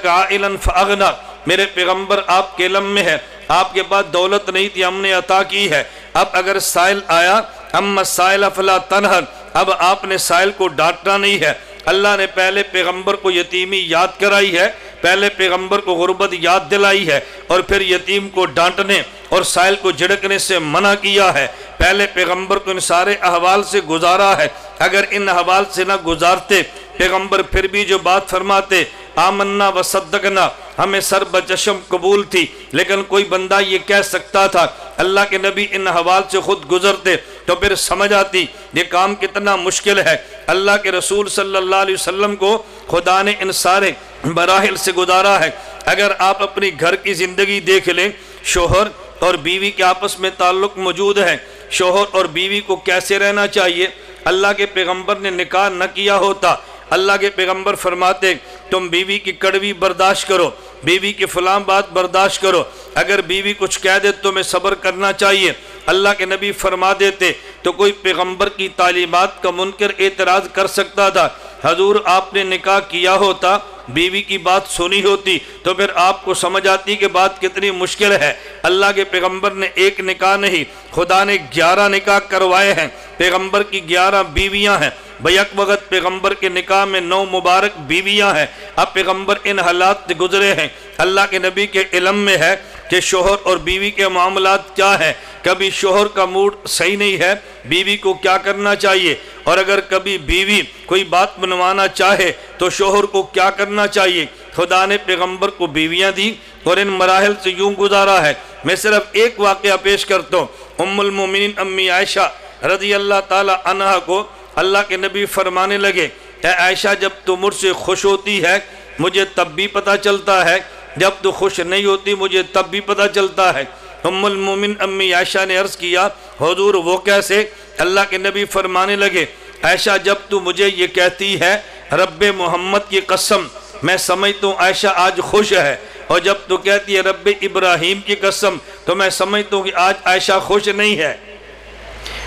عَائِلًا فَأَغْنَىٰ، میرے پیغمبر آپ کے علم میں ہے آپ کے پاس دولت نہیں تھی، ہم نے عطا کی ہے۔ اب اگر سائل آیا اما السائل فلا تنہر، اب آپ نے سائل کو ڈانٹنا نہیں ہے۔ اللہ نے پہلے پیغمبر کو یتیمی یاد کرائی ہے، پہلے پیغمبر کو غربت یاد دلائی ہے، اور پھر یتیم کو ڈانٹنے اور سائل کو جھڑکنے سے منع کیا ہے۔ پہلے پیغمبر کو ان سارے احوال سے گزارا ہے۔ اگر ان احوال سے نہ گزارتے پیغمبر پھر بھی جو بات فرماتے آمنا وصدقنا، ہمیں سر بچشم قبول تھی، لیکن کوئی بندہ یہ کہہ سکتا تھا اللہ کے نبی ان احوال سے خود گزرتے تو پھر سمجھ آتی یہ کام کتنا مشکل ہے۔ اللہ کے رسول صلی اللہ علیہ وسلم کو خدا نے ان سارے مراحل سے گزارا ہے۔ اگر آپ اپنی گھر کی زندگی دیکھ لیں، شوہر اور بیوی کے آپس میں تعلق موجود ہے، شوہر اور بیوی کو کیسے رہنا چاہیے۔ اللہ کے پیغمبر نے نکاح نہ کیا ہوتا، اللہ کے پیغمبر فرماتے تم بیوی کی کڑوی برداشت کرو، بیوی کی فلاں بات برداشت کرو، اگر بیوی کچھ کہہ دے تو میں صبر کرنا چاہیے۔ اللہ کے نبی فرما دیتے تو کوئی پیغمبر کی تعلیمات کا منکر اعتراض کر سکتا تھا۔ حضور آپ نے نکاح کیا ہوتا، بیوی کی بات سنی ہوتی تو پھر آپ کو سمجھ آتی کہ بات کتنی مشکل ہے۔ اللہ کے پیغمبر نے ایک نکاح نہیں، خدا نے 11 نکاح کروائے ہیں۔ پیغمبر کی 11 بیویاں ہیں، بیک وقت پیغمبر کے نکاح میں 9 مبارک بیویاں ہیں۔ اب پیغمبر ان حالات سے گزرے ہیں، اللہ کے نبی کے علم میں ہے کہ شوہر اور بیوی کے معاملات کیا ہیں۔ کبھی شوہر کا موڈ صحیح نہیں ہے، بیوی کو کیا کرنا چاہیے، اور اگر کبھی بیوی کوئی بات بنوانا چاہے تو شوہر کو کیا کرنا چاہیے۔ خدا نے پیغمبر کو بیویاں دی اور ان مراحل سے یوں گزارا ہے۔ میں صرف ایک واقعہ پیش کرتا ہوں۔ ام المومنین امی عائشہ رضی اللہ تعالی عنہا کو اللہ کے نبی فرمانے لگے، اے عائشہ جب تو مجھ سے خوش ہوتی ہے مجھے تب بھی پتہ چلتا ہے، جب تو خوش نہیں ہوتی مجھے تب بھی پتہ چلتا ہے۔ ام المومن امی عائشہ نے عرض کیا، حضور وہ کیسے؟ اللہ کے نبی فرمانے لگے، عائشہ جب تو مجھے یہ کہتی ہے رب محمد کی قسم، میں سمجھتا ہوں عائشہ آج خوش ہے، اور جب تو کہتی ہے رب ابراہیم کی قسم تو میں سمجھتا ہوں کہ آج عائشہ خوش نہیں ہے،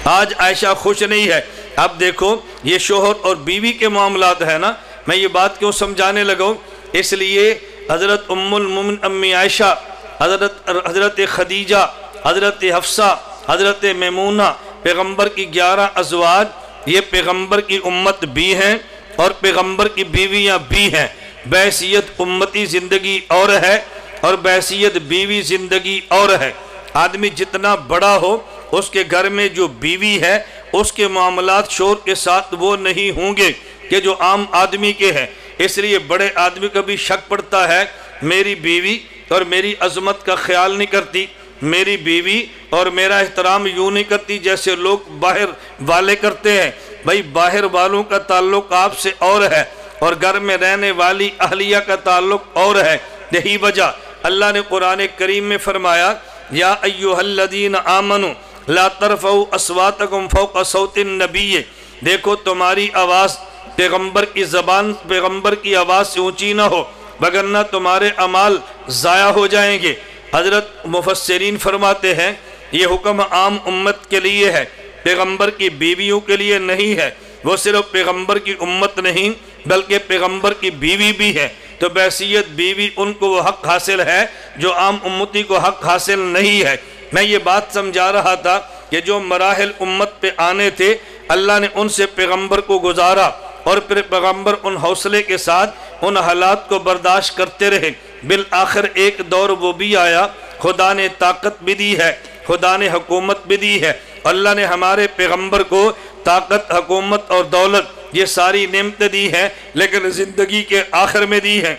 آج عائشہ خوش نہیں ہے۔ اب دیکھو یہ شوہر اور بیوی کے معاملات ہیں نا، میں یہ بات کیوں سمجھانے لگا ہوں، اس لیے حضرت ام المومن امی عائشہ، حضرت خدیجہ، حضرت حفصہ، حضرت میمونہ، پیغمبر کی 11 ازواج، یہ پیغمبر کی امت بھی ہیں اور پیغمبر کی بیویاں بھی ہیں۔ بحیثیت امتی زندگی اور ہے اور بحیثیت بیوی زندگی اور ہے۔ آدمی جتنا بڑا ہو اس کے گھر میں جو بیوی ہے اس کے معاملات شور کے ساتھ وہ نہیں ہوں گے کہ جو عام آدمی کے ہیں۔ اس لیے بڑے آدمی کا بھی شک پڑتا ہے، میری بیوی اور میری عظمت کا خیال نہیں کرتی، میری بیوی اور میرا احترام یوں نہیں کرتی جیسے لوگ باہر والے کرتے ہیں۔ بھائی باہر والوں کا تعلق آپ سے اور ہے اور گھر میں رہنے والی اہلیہ کا تعلق اور ہے۔ یہی وجہ اللہ نے قرآن کریم میں فرمایا، یا ایھا الذین آمنوا لا ترفعوا اصواتکم فوق صوت النبی، دیکھو تمہاری آواز پیغمبر کی زبان، پیغمبر کی آواز سے اونچی نہ ہو وگرنہ تمہارے اعمال ضائع ہو جائیں گے۔ حضرت مفسرین فرماتے ہیں یہ حکم عام امت کے لیے ہے، پیغمبر کی بیویوں کے لیے نہیں ہے۔ وہ صرف پیغمبر کی امت نہیں بلکہ پیغمبر کی بیوی بھی ہے، تو بحیثیت بیوی ان کو وہ حق حاصل ہے جو عام امتی کو حق حاصل نہیں ہے۔ میں یہ بات سمجھا رہا تھا کہ جو مراحل امت پہ آنے تھے اللہ نے ان سے پیغمبر کو گزارا، اور پھر پیغمبر ان حوصلے کے ساتھ ان حالات کو برداشت کرتے رہے۔ بالآخر ایک دور وہ بھی آیا، خدا نے طاقت بھی دی ہے، خدا نے حکومت بھی دی ہے، اللہ نے ہمارے پیغمبر کو طاقت، حکومت اور دولت یہ ساری نعمتیں دی ہیں، لیکن زندگی کے آخر میں دی ہیں۔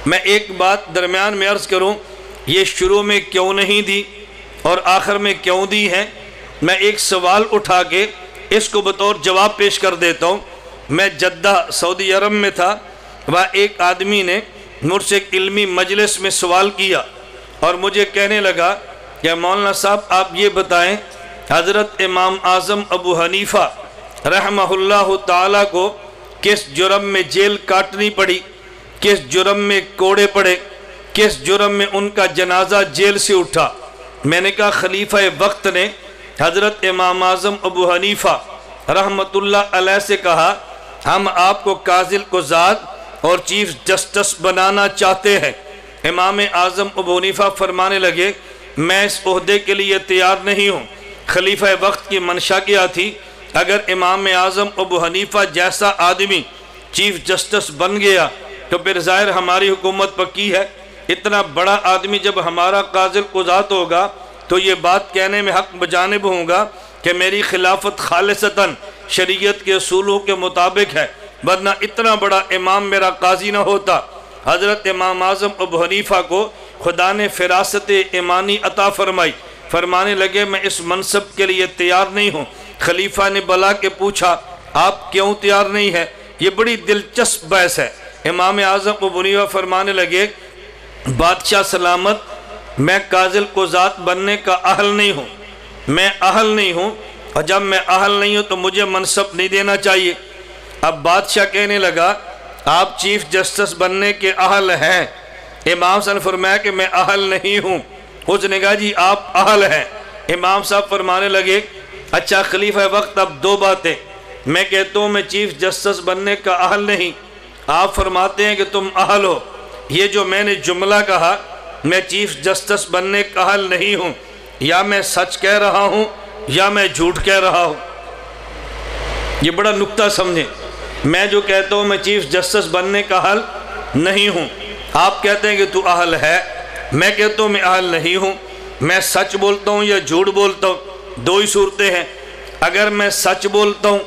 میں ایک بات درمیان میں عرض کروں، یہ شروع میں کیوں نہیں دی اور آخر میں کیوں دی ہیں؟ میں ایک سوال اٹھا کے اس کو بطور جواب پیش کر دیتا ہوں۔ میں جدہ سعودی عرب میں تھا، وہاں ایک آدمی نے مجھ سے ایک علمی مجلس میں سوال کیا اور مجھے کہنے لگا کہ مولانا صاحب آپ یہ بتائیں، حضرت امام اعظم ابو حنیفہ رحمہ اللہ تعالیٰ کو کس جرم میں جیل کاٹنی پڑی، کس جرم میں کوڑے پڑے، کس جرم میں ان کا جنازہ جیل سے اٹھا؟ میں نے کہا خلیفہ وقت نے حضرت امام اعظم ابو حنیفہ رحمۃ اللہ علیہ سے کہا ہم آپ کو قاضی القضات اور چیف جسٹس بنانا چاہتے ہیں۔ امام اعظم ابو حنیفہ فرمانے لگے میں اس عہدے کے لیے تیار نہیں ہوں۔ خلیفہ وقت کی منشا کیا تھی؟ اگر امام اعظم ابو حنیفہ جیسا آدمی چیف جسٹس بن گیا تو پھر ظاہر ہماری حکومت پکی ہے۔ اتنا بڑا آدمی جب ہمارا قاضی القضات ہوگا تو یہ بات کہنے میں حق بجانب ہوں گا کہ میری خلافت خالصتاً شریعت کے اصولوں کے مطابق ہے، ورنہ اتنا بڑا امام میرا قاضی نہ ہوتا۔ حضرت امام اعظم ابو حنیفہ کو خدا نے فراست ایمانی عطا فرمائی، فرمانے لگے میں اس منصب کے لیے تیار نہیں ہوں۔ خلیفہ نے بلا کے پوچھا آپ کیوں تیار نہیں ہے؟ یہ بڑی دلچسپ بحث ہے۔ امام اعظم ابو حنیفہ فرمانے لگے بادشاہ سلامت، میں قاضی القضات بننے کا اہل نہیں ہوں، میں اہل نہیں ہوں، اور جب میں اہل نہیں ہوں تو مجھے منصب نہیں دینا چاہیے۔ اب بادشاہ کہنے لگا آپ چیف جسٹس بننے کے اہل ہیں۔ امام صاحب نے فرمایا کہ میں اہل نہیں ہوں۔ اس نے کہا جی آپ اہل ہیں۔ امام صاحب فرمانے لگے اچھا خلیفہ وقت اب دو باتیں، میں کہتا ہوں میں چیف جسٹس بننے کا اہل نہیں، آپ فرماتے ہیں کہ تم اہل ہو۔ یہ جو میں نے جملہ کہا میں چیف جسٹس بننے کا اہل نہیں ہوں، یا میں سچ کہہ رہا ہوں یا میں جھوٹ کہہ رہا ہوں؟ یہ بڑا نکتہ سمجھیں۔ میں جو کہتا ہوں میں چیف جسٹس بننے کا اہل نہیں ہوں، آپ کہتے ہیں کہ تو اہل ہے، میں کہتا ہوں میں اہل نہیں ہوں، میں سچ بولتا ہوں یا جھوٹ بولتا ہوں؟ دو ہی صورتیں ہیں۔ اگر میں سچ بولتا ہوں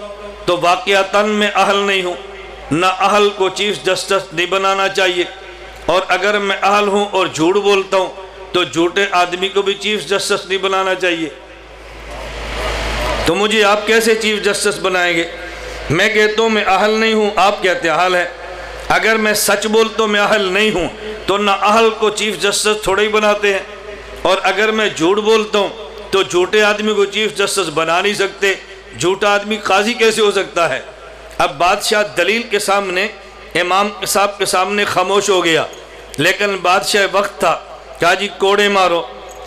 تو واقعتاً میں اہل نہیں ہوں، نہ اہل کو چیف جسٹس نہیں بنانا چاہیے، اور اگر میں اہل ہوں اور جھوٹ بولتا ہوں تو جھوٹے آدمی کو بھی چیف جسٹس نہیں بنانا چاہیے۔ تو مجھے آپ کیسے چیف جسٹس بنائیں گے؟ میں کہتا ہوں میں اہل نہیں ہوں، آپ کہتے ہیں اہل ہے۔ اگر میں سچ بولتا ہوں میں اہل نہیں ہوں تو نہ اہل کو چیف جسٹس تھوڑے ہی بناتے ہیں، اور اگر میں جھوٹ بولتا ہوں تو جھوٹے آدمی کو چیف جسٹس بنا نہیں سکتے، جھوٹا آدمی قاضی کیسے ہو سکتا ہے؟ اب بادشاہ دلیل کے سامنے امام صاحب کے سامنے خاموش ہو گیا، لیکن بادشاہ وقت تھا، کہا جی کوڑے مارو۔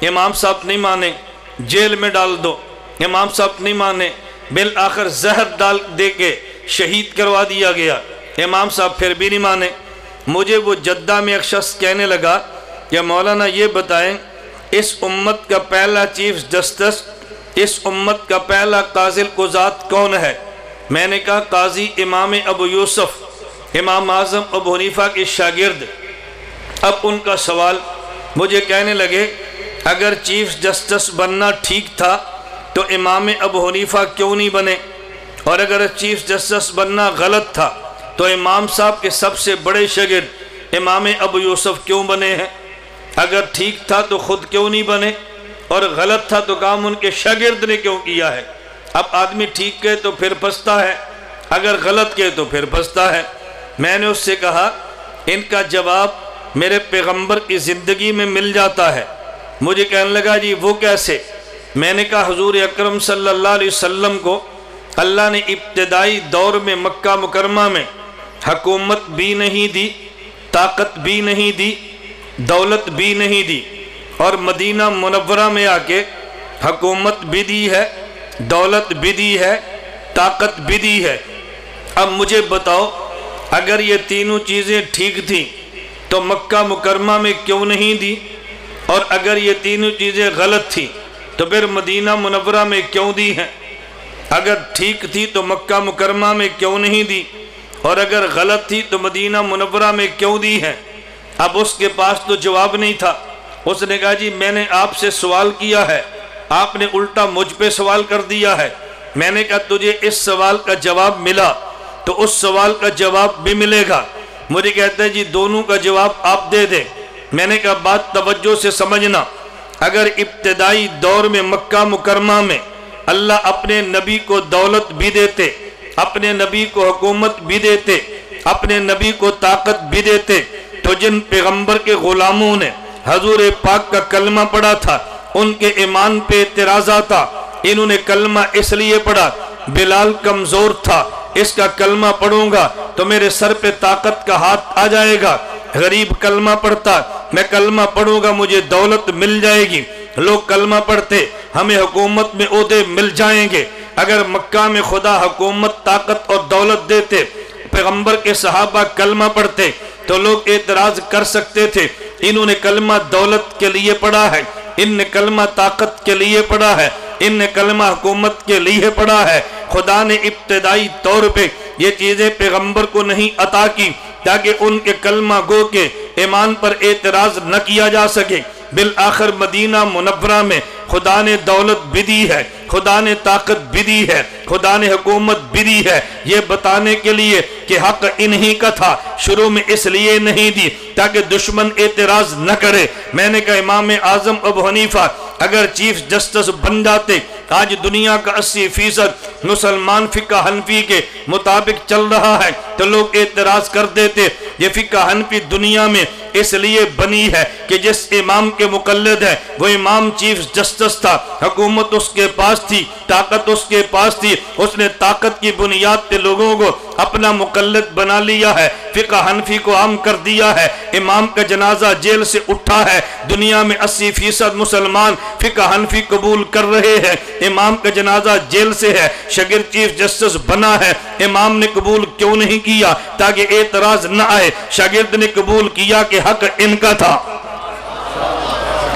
امام صاحب نہیں مانے، جیل میں ڈال دو۔ امام صاحب نہیں مانے، بالآخر زہر ڈال دے کے شہید کروا دیا گیا۔ امام صاحب پھر بھی نہیں مانے۔ مجھے وہ جدہ میں ایک شخص کہنے لگا کہ مولانا یہ بتائیں اس امت کا پہلا چیف جسٹس، اس امت کا پہلا قاضی القضات کون ہے؟ میں نے کہا قاضی امام ابو یوسف، امام اعظم ابو حنیفہ کے شاگرد۔ اب ان کا سوال، مجھے کہنے لگے اگر چیف جسٹس بننا ٹھیک تھا تو امام ابو حنیفہ کیوں نہیں بنے، اور اگر چیف جسٹس بننا غلط تھا تو امام صاحب کے سب سے بڑے شاگرد امام ابو یوسف کیوں بنے ہیں؟ اگر ٹھیک تھا تو خود کیوں نہیں بنے، اور غلط تھا تو کام ان کے شاگرد نے کیوں کیا ہے؟ اب آدمی ٹھیک کہے تو پھر پھنستا ہے، اگر غلط کہے تو پھر پھنستا ہے۔ میں نے اس سے کہا ان کا جواب میرے پیغمبر کی زندگی میں مل جاتا ہے۔ مجھے کہنے لگا جی وہ کیسے؟ میں نے کہا حضور اکرم صلی اللہ علیہ وسلم کو اللہ نے ابتدائی دور میں مکہ مکرمہ میں حکومت بھی نہیں دی، طاقت بھی نہیں دی، دولت بھی نہیں دی، اور مدینہ منورہ میں آ کے حکومت بھی دی ہے، دولت بھی دی ہے، طاقت بھی دی ہے۔ اب مجھے بتاؤ اگر یہ تینوں چیزیں ٹھیک تھیں تو مکہ مکرمہ میں کیوں نہیں دی، اور اگر یہ تینوں چیزیں غلط تھیں تو پھر مدینہ منورہ میں کیوں دی ہیں؟ اگر ٹھیک تھی تو مکہ مکرمہ میں کیوں نہیں دی، اور اگر غلط تھی تو مدینہ منورہ میں کیوں دی ہیں؟ اب اس کے پاس تو جواب نہیں تھا۔ اس نے کہا جی میں نے آپ سے سوال کیا ہے، آپ نے الٹا مجھ پہ سوال کر دیا ہے۔ میں نے کہا تجھے اس سوال کا جواب ملا تو اس سوال کا جواب بھی ملے گا۔ مجھے کہتے ہیں جی دونوں کا جواب آپ دے دیں۔ میں نے کہا بات توجہ سے سمجھنا، اگر ابتدائی دور میں مکہ مکرمہ میں اللہ اپنے نبی کو دولت بھی دیتے، اپنے نبی کو حکومت بھی دیتے، اپنے نبی کو طاقت بھی دیتے، تو جن پیغمبر کے غلاموں نے حضور پاک کا کلمہ پڑھا تھا ان کے ایمان پہ اعتراضات تھا۔ انہوں نے کلمہ اس لیے پڑھا، بلال کمزور تھا، اس کا کلمہ پڑھوں گا تو میرے سر پہ طاقت کا ہاتھ آ جائے گا، غریب کلمہ پڑھتا، میں کلمہ پڑھوں گا مجھے دولت مل جائے گی، لوگ کلمہ پڑھتے ہمیں حکومت میں عہدے مل جائیں گے۔ اگر مکہ میں خدا حکومت طاقت اور دولت دیتے، پیغمبر کے صحابہ کلمہ پڑھتے تو لوگ اعتراض کر سکتے تھے، انہوں نے کلمہ دولت کے لیے پڑھا ہے، ان نے کلمہ طاقت کے لیے پڑھا ہے، ان نے کلمہ حکومت کے لیے پڑھا ہے۔ خدا نے ابتدائی طور پہ یہ چیزیں پیغمبر کو نہیں عطا کی تاکہ ان کے کلمہ گو کے ایمان پر اعتراض نہ کیا جا سکے۔ بالآخر مدینہ منورہ میں خدا نے دولت بھی دی ہے، خدا نے طاقت بھی دی ہے، خدا نے حکومت بھی دی ہے، یہ بتانے کے لیے کہ حق انہی کا تھا۔ شروع میں اس لیے نہیں دی تاکہ دشمن اعتراض نہ کرے۔ میں نے کہا امام اعظم ابو حنیفہ اگر چیف جسٹس بن جاتے، آج دنیا کا 80% مسلمان فقہ حنفی کے مطابق چل رہا ہے تو لوگ اعتراض کر دیتے یہ فقہ حنفی دنیا میں اس لیے بنی ہے کہ جس امام کے مقلد ہے وہ امام چیف جسٹس تھا، حکومت اس کے پاس تھی، طاقت اس کے پاس تھی، اس نے طاقت کی بنیاد پہ لوگوں کو اپنا مقلد بنا لیا ہے، فقہ حنفی کو عام کر دیا ہے، امام کا جنازہ جیل سے اٹھا ہے، دنیا میں 80% مسلمان فقہ حنفی قبول کر رہے ہیں، امام کا جنازہ جیل سے ہے، شاگرد چیف جسٹس بنا ہے، امام نے قبول کیوں نہیں کیا؟ تاکہ اعتراض نہ آئے۔ شاگرد نے قبول کیا کہ حق ان کا تھا،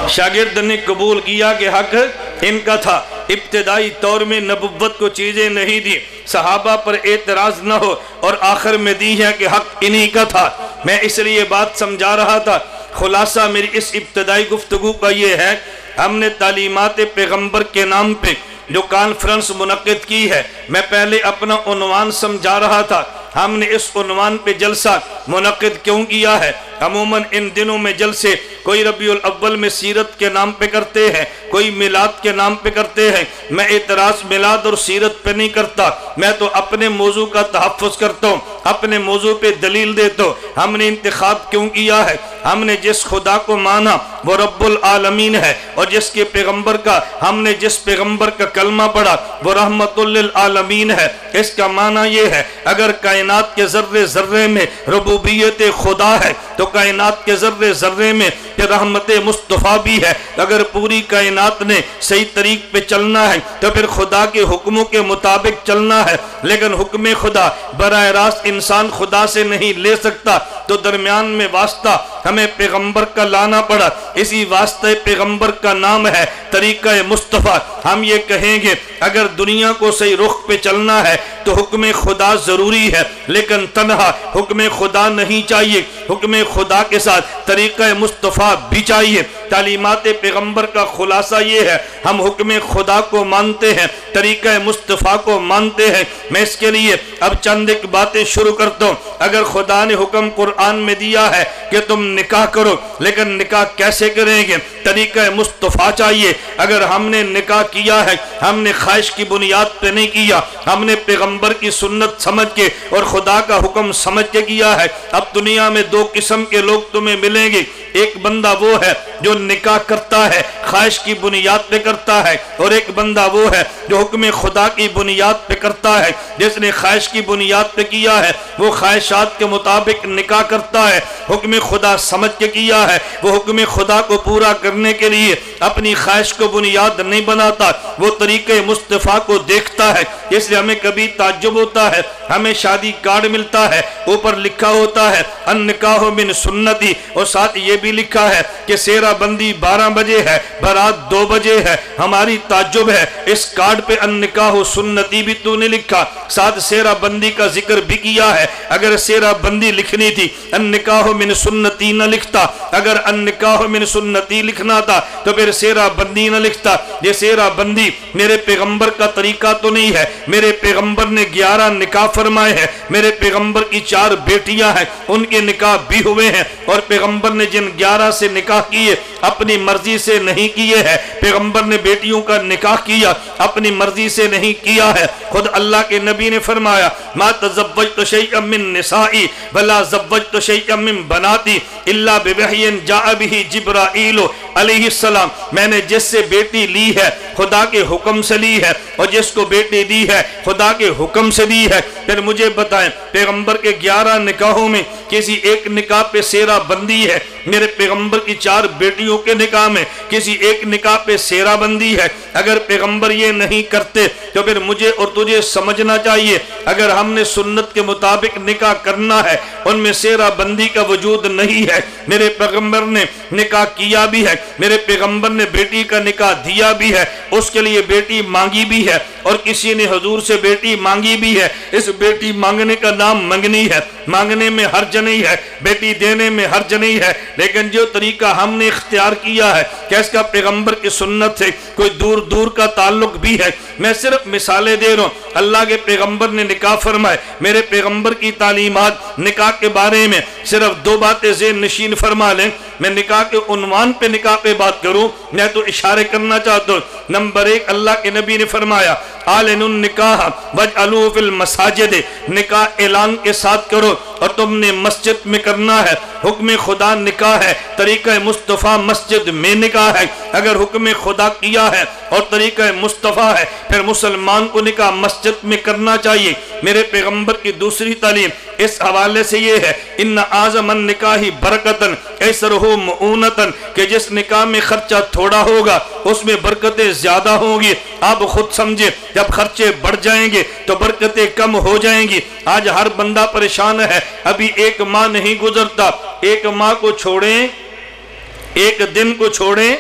شاگرد نے قبول کیا کہ حق ان کا تھا۔ ابتدائی طور میں نبوت کو چیزیں نہیں دی، صحابہ پر اعتراض نہ ہو، اور آخر میں دی ہے کہ حق انہی کا تھا۔ میں اس لیے بات سمجھا رہا تھا، خلاصہ میری اس ابتدائی گفتگو کا یہ ہے، ہم نے تعلیمات پیغمبر کے نام پہ جو کانفرنس منعقد کی ہے، میں پہلے اپنا عنوان سمجھا رہا تھا، ہم نے اس عنوان پہ جلسہ منعقد کیوں کیا ہے؟ عموماً ان دنوں میں جلسے کوئی ربیع الاول میں سیرت کے نام پہ کرتے ہیں، کوئی میلاد کے نام پہ کرتے ہیں۔ میں اعتراض میلاد اور سیرت پہ نہیں کرتا، میں تو اپنے موضوع کا تحفظ کرتا ہوں، اپنے موضوع پہ دلیل دیتا ہوں۔ ہم نے انتخاب کیوں کیا ہے؟ ہم نے جس خدا کو مانا وہ رب العالمین ہے، اور جس کے پیغمبر کا ہم نے جس پیغمبر کا کلمہ پڑھا وہ رحمت للعالمین ہے۔ اس کا معنی یہ ہے اگر کائنات کے ذرے ذرے میں ربوبیت خدا ہے تو کائنات کے ذرے ذرے میں رحمت مصطفیٰ بھی ہے۔ اگر پوری کائنات نے صحیح طریق پہ چلنا ہے تو پھر خدا کے حکموں کے مطابق چلنا ہے، لیکن حکم خدا براہ راست انسان خدا سے نہیں لے سکتا، تو درمیان میں واسطہ ہمیں پیغمبر کا لانا پڑا۔ اسی واسطہ پیغمبر کا نام ہے طریقہ مصطفیٰ۔ ہم یہ کہیں گے اگر دنیا کو صحیح رخ پہ چلنا ہے تو حکم خدا ضروری ہے، لیکن تنہا حکم خدا نہیں چاہیے، حکم خدا کے ساتھ طریقہ مصطفیٰ بھی چاہیے۔ تعلیمات پیغمبر کا خلاصہ یہ ہے، ہم حکم خدا کو مانتے ہیں، طریقہ مصطفیٰ کو مانتے ہیں۔ میں اس کے لیے اب چند ایک باتیں شروع کرتا ہوں۔ اگر خدا نے حکم قرآن میں دیا ہے کہ تم نکاح کرو، لیکن نکاح کیسے کریں گے؟ طریقہ مصطفیٰ چاہیے۔ اگر ہم نے نکاح کیا ہے، ہم نے خواہش کی بنیاد پہ نہیں کیا، ہم نے پیغمبر کی سنت سمجھ کے اور خدا کا حکم سمجھ کے کیا ہے۔ اب دنیا میں دو قسم کے لوگ تمہیں ملیں گے، ایک بندہ وہ ہے جو نکاح کرتا ہے خواہش کی بنیاد پہ کرتا ہے، اور ایک بندہ وہ ہے جو حکم خدا کی بنیاد پہ کرتا ہے۔ جس نے خواہش کی بنیاد پہ کیا ہے وہ خواہشات کے مطابق نکاح کرتا ہے، حکم خدا سمجھ کے کیا ہے وہ حکم خدا کو پورا کرنے کے لیے اپنی خواہش کو بنیاد نہیں بناتا، وہ طریقہ مصطفیٰ کو دیکھتا ہے۔ اس لیے ہمیں کبھی تعجب ہوتا ہے، ہمیں شادی کارڈ ملتا ہے، اوپر لکھا ہوتا ہے النکاح من سنتی، اور ساتھ یہ بھی لکھا ہے کہ سیرہ بندی 12 بجے ہے، برات 2 بجے ہے۔ ہماری تعجب ہے اس کارڈ پہ النکاح سنتی بھی تو نے لکھا، ساتھ سیرہ بندی کا ذکر بھی کیا ہے۔ اگر سیرہ بندی لکھنی تھی النکاح من سنتی نہ لکھتا، اگر النکاح من سنتی لکھنا تھا تو پھر سیرہ بندی نہ لکھتا۔ یہ سیرہ بندی میرے پیغمبر کا طریقہ تو نہیں ہے، میرے پیغمبر نے 11 نکاح فرمائے ہیں، میرے پیغمبر کی 4 بیٹیاں ہیں، ان کے نکاح بھی ہوئے ہیں، اور پیغمبر نے جن 11 سے نکاح کیے اپنی مرضی سے نہیں کیے ہیں۔ پیغمبر نے بیٹیوں کا نکاح کیا اپنی مرضی سے نہیں کیا ہے۔ خود اللہ کے نبی نے فرمایا ما تزوجت شیئا من نسائی ولا زوجت شیئا من بناتی الا بوحی جاء به جبرائیل علیہ السلام، میں نے جس سے بیٹی لی ہے خدا کے حکم سے لی ہے، اور جس کو بیٹی دی ہے خدا کے حکم سے دی ہے۔ پھر مجھے بتائیں پیغمبر کے 11 نکاحوں میں کسی ایک نکاح پہ سیرہ بندی ہے؟ میرے پیغمبر کی 4 بیٹیوں کے نکاح میں کسی ایک نکاح پہ سیرہ بندی ہے؟ اگر پیغمبر یہ نہیں کرتے تو پھر مجھے اور تجھے سمجھنا چاہیے اگر ہم نے سنت کے مطابق نکاح کرنا ہے ان میں سیرہ بندی کا وجود نہیں ہے۔ میرے پیغمبر نے نکاح کیا بھی ہے، میرے پیغمبر نے بیٹی کا نکاح دیا بھی ہے، اس کے لیے بیٹی مانگی بھی ہے، اور کسی نے حضور سے بیٹی مانگی بھی ہے۔ اس بیٹی مانگنے کا نام منگنی ہے، مانگنے میں حرج نہیں ہے، بیٹی دینے میں حرج نہیں ہے، لیکن جو طریقہ ہم نے اختیار کیا ہے کہ اس کا پیغمبر کی سنت سے کوئی دور دور کا تعلق بھی ہے. میں صرف مثالیں دے رہا ہوں. اللہ کے پیغمبر نے نکاح فرمائے, میرے پیغمبر کی تعلیمات نکاح کے بارے میں صرف 2 باتیں ذہن نشین فرما لیں. میں نکاح کے عنوان پہ نکاح پہ بات کروں, میں تو اشارے کرنا چاہتا ہوں. نمبر 1, اللہ کے نبی نے فرمایا اعلنوا النکاح واجعلوه فی المساجد, نکاح اعلان کے ساتھ کرو اور تم نے مسجد میں کرنا ہے. حکم خدا نکاح ہے, طریقہ مصطفیٰ مسجد میں نکاح ہے. اگر حکم خدا کیا ہے اور طریقہ مصطفیٰ ہے پھر مسلمان کو نکاح مسجد میں کرنا چاہیے. میرے پیغمبر کی دوسری تعلیم اس حوالے سے یہ ہے, ان اعظم النکاح برکتن ایسرہ معونتن, کہ جس نکاح میں خرچہ تھوڑا ہوگا اس میں برکتیں زیادہ ہوں گی. آپ خود سمجھے جب خرچے بڑھ جائیں گے تو برکتیں کم ہو جائیں گی. آج ہر بندہ پریشان ہے, ابھی 1 ماہ نہیں گزرتا, 1 ماہ کو چھوڑیں, 1 دن کو چھوڑیں,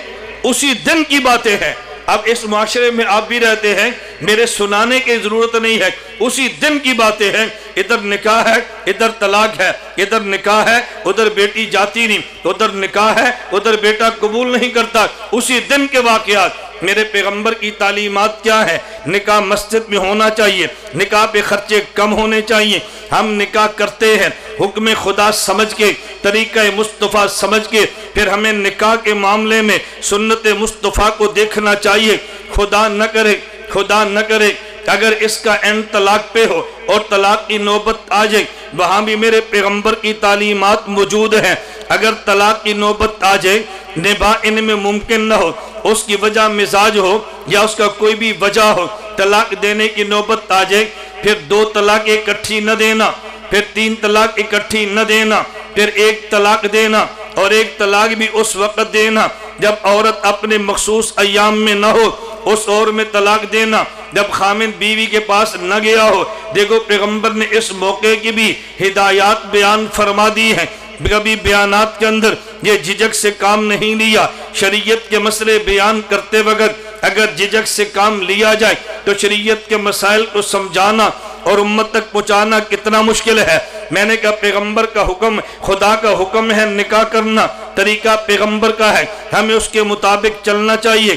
اسی دن کی باتیں ہیں. اب اس معاشرے میں آپ بھی رہتے ہیں, میرے سنانے کی ضرورت نہیں ہے, اسی دن کی باتیں ہیں. ادھر نکاح ہے, ادھر طلاق ہے, ادھر نکاح ہے, ادھر بیٹی جاتی نہیں, ادھر نکاح ہے, ادھر بیٹا قبول نہیں کرتا. اسی دن کے واقعات. میرے پیغمبر کی تعلیمات کیا ہے؟ نکاح مسجد میں ہونا چاہیے, نکاح پہ خرچے کم ہونے چاہیے. ہم نکاح کرتے ہیں حکم خدا سمجھ کے, طریقہ مصطفیٰ سمجھ کے, پھر ہمیں نکاح کے معاملے میں سنت مصطفیٰ کو دیکھنا چاہیے. خدا نہ کرے اگر اس کا عین طلاق پہ ہو اور طلاق کی نوبت آ جائے, وہاں بھی میرے پیغمبر کی تعلیمات موجود ہیں. اگر طلاق کی نوبت آ جائے, نباہ ان میں ممکن نہ ہو, اس کی وجہ مزاج ہو یا اس کا کوئی بھی وجہ ہو, طلاق دینے کی نوبت آ جائے, پھر 2 طلاق اکٹھی نہ دینا, پھر 3 طلاق اکٹھی نہ دینا, پھر 1 طلاق دینا, اور 1 طلاق بھی اس وقت دینا جب عورت اپنے مخصوص ایام میں نہ ہو. اس اور میں طلاق دینا جب خامن بیوی کے پاس نہ گیا ہو. دیکھو پیغمبر نے اس موقع کی بھی ہدایات بیان فرما دی ہیں. کبھی بیانات کے اندر یہ جھجک سے کام نہیں لیا. شریعت کے مسئلے بیان کرتے وقت اگر جھجک سے کام لیا جائے تو شریعت کے مسائل کو سمجھانا اور امت تک پہنچانا کتنا مشکل ہے. میں نے کہا پیغمبر کا حکم, خدا کا حکم ہے نکاح کرنا, طریقہ پیغمبر کا ہے, ہمیں اس کے مطابق چلنا چاہیے.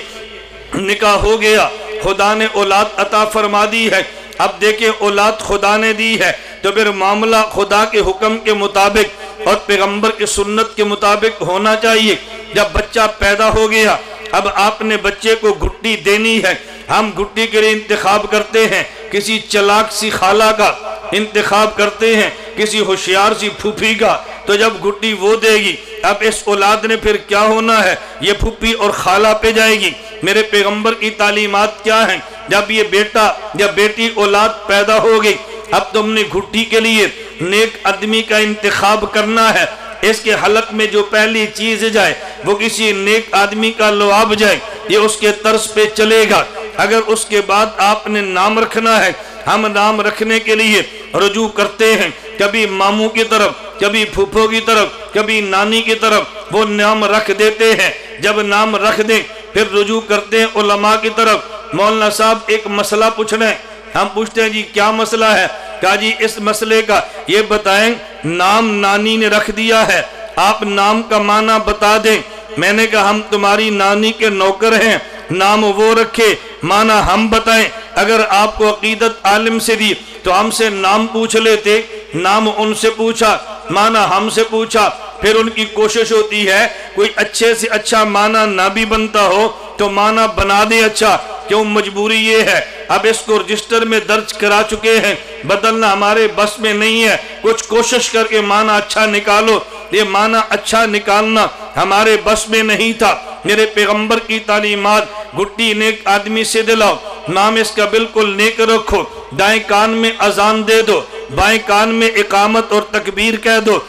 نکاح ہو گیا, خدا نے اولاد عطا فرما دی ہے. اب دیکھیں اولاد خدا نے دی ہے تو پھر معاملہ خدا کے حکم کے مطابق اور پیغمبر کی سنت کے مطابق ہونا چاہیے. جب بچہ پیدا ہو گیا, اب آپ نے بچے کو گھٹی دینی ہے. ہم گھٹی کے لیے انتخاب کرتے ہیں کسی چلاک سی خالہ کا, انتخاب کرتے ہیں کسی ہوشیار سی پھوپھی کا, تو جب گھٹی وہ دے گی, اب اس اولاد نے پھر کیا ہونا ہے, یہ پھوپھی اور خالہ پہ جائے گی. میرے پیغمبر کی تعلیمات کیا ہیں؟ جب یہ بیٹا یا بیٹی اولاد پیدا ہوگی, اب تم نے گھٹی کے لیے نیک آدمی کا انتخاب کرنا ہے. اس کے حلق میں جو پہلی چیز جائے وہ کسی نیک آدمی کا لعاب جائے, یہ اس کے طرز پہ چلے گا. اگر اس کے بعد آپ نے نام رکھنا ہے, ہم نام رکھنے کے لیے رجوع کرتے ہیں کبھی ماموں کی طرف, کبھی پھوپھو کی طرف, کبھی نانی کی طرف, وہ نام رکھ دیتے ہیں. جب نام رکھ دیں پھر رجوع کرتے ہیں علماء کی طرف. مولانا صاحب ایک مسئلہ پوچھ رہے ہیں, ہم پوچھتے ہیں جی کیا مسئلہ ہے؟ کہا جی اس مسئلے کا یہ بتائیں, نام نانی نے رکھ دیا ہے, آپ نام کا معنی بتا دیں. میں نے کہا ہم تمہاری نانی کے نوکر ہیں, نام وہ رکھے, معنی ہم بتائیں. اگر آپ کو عقیدت عالم سے دی تو ہم سے نام پوچھ لیتے, نام ان سے پوچھا, معنی ہم سے پوچھا. پھر ان کی کوشش ہوتی ہے کوئی اچھے سے اچھا معنی نہ بھی بنتا ہو تو معنی بنا دے اچھا. کیوں؟ مجبوری یہ ہے. اب اس کو رجسٹر میں درج کرا چکے ہیں, بدلنا ہمارے بس میں نہیں ہے. کچھ کوشش کر کے معنی اچھا نکالو. یہ معنی اچھا نکالنا ہمارے بس میں نہیں تھا. میرے پیغمبر کی تعلیمات, گھٹی نیک آدمی سے دلاؤ, نام اس کا بالکل نیک رکھو, دائیں کان میں اذان دے دو, بائیں کان میں اقامت اور تکبیر کہہ دو,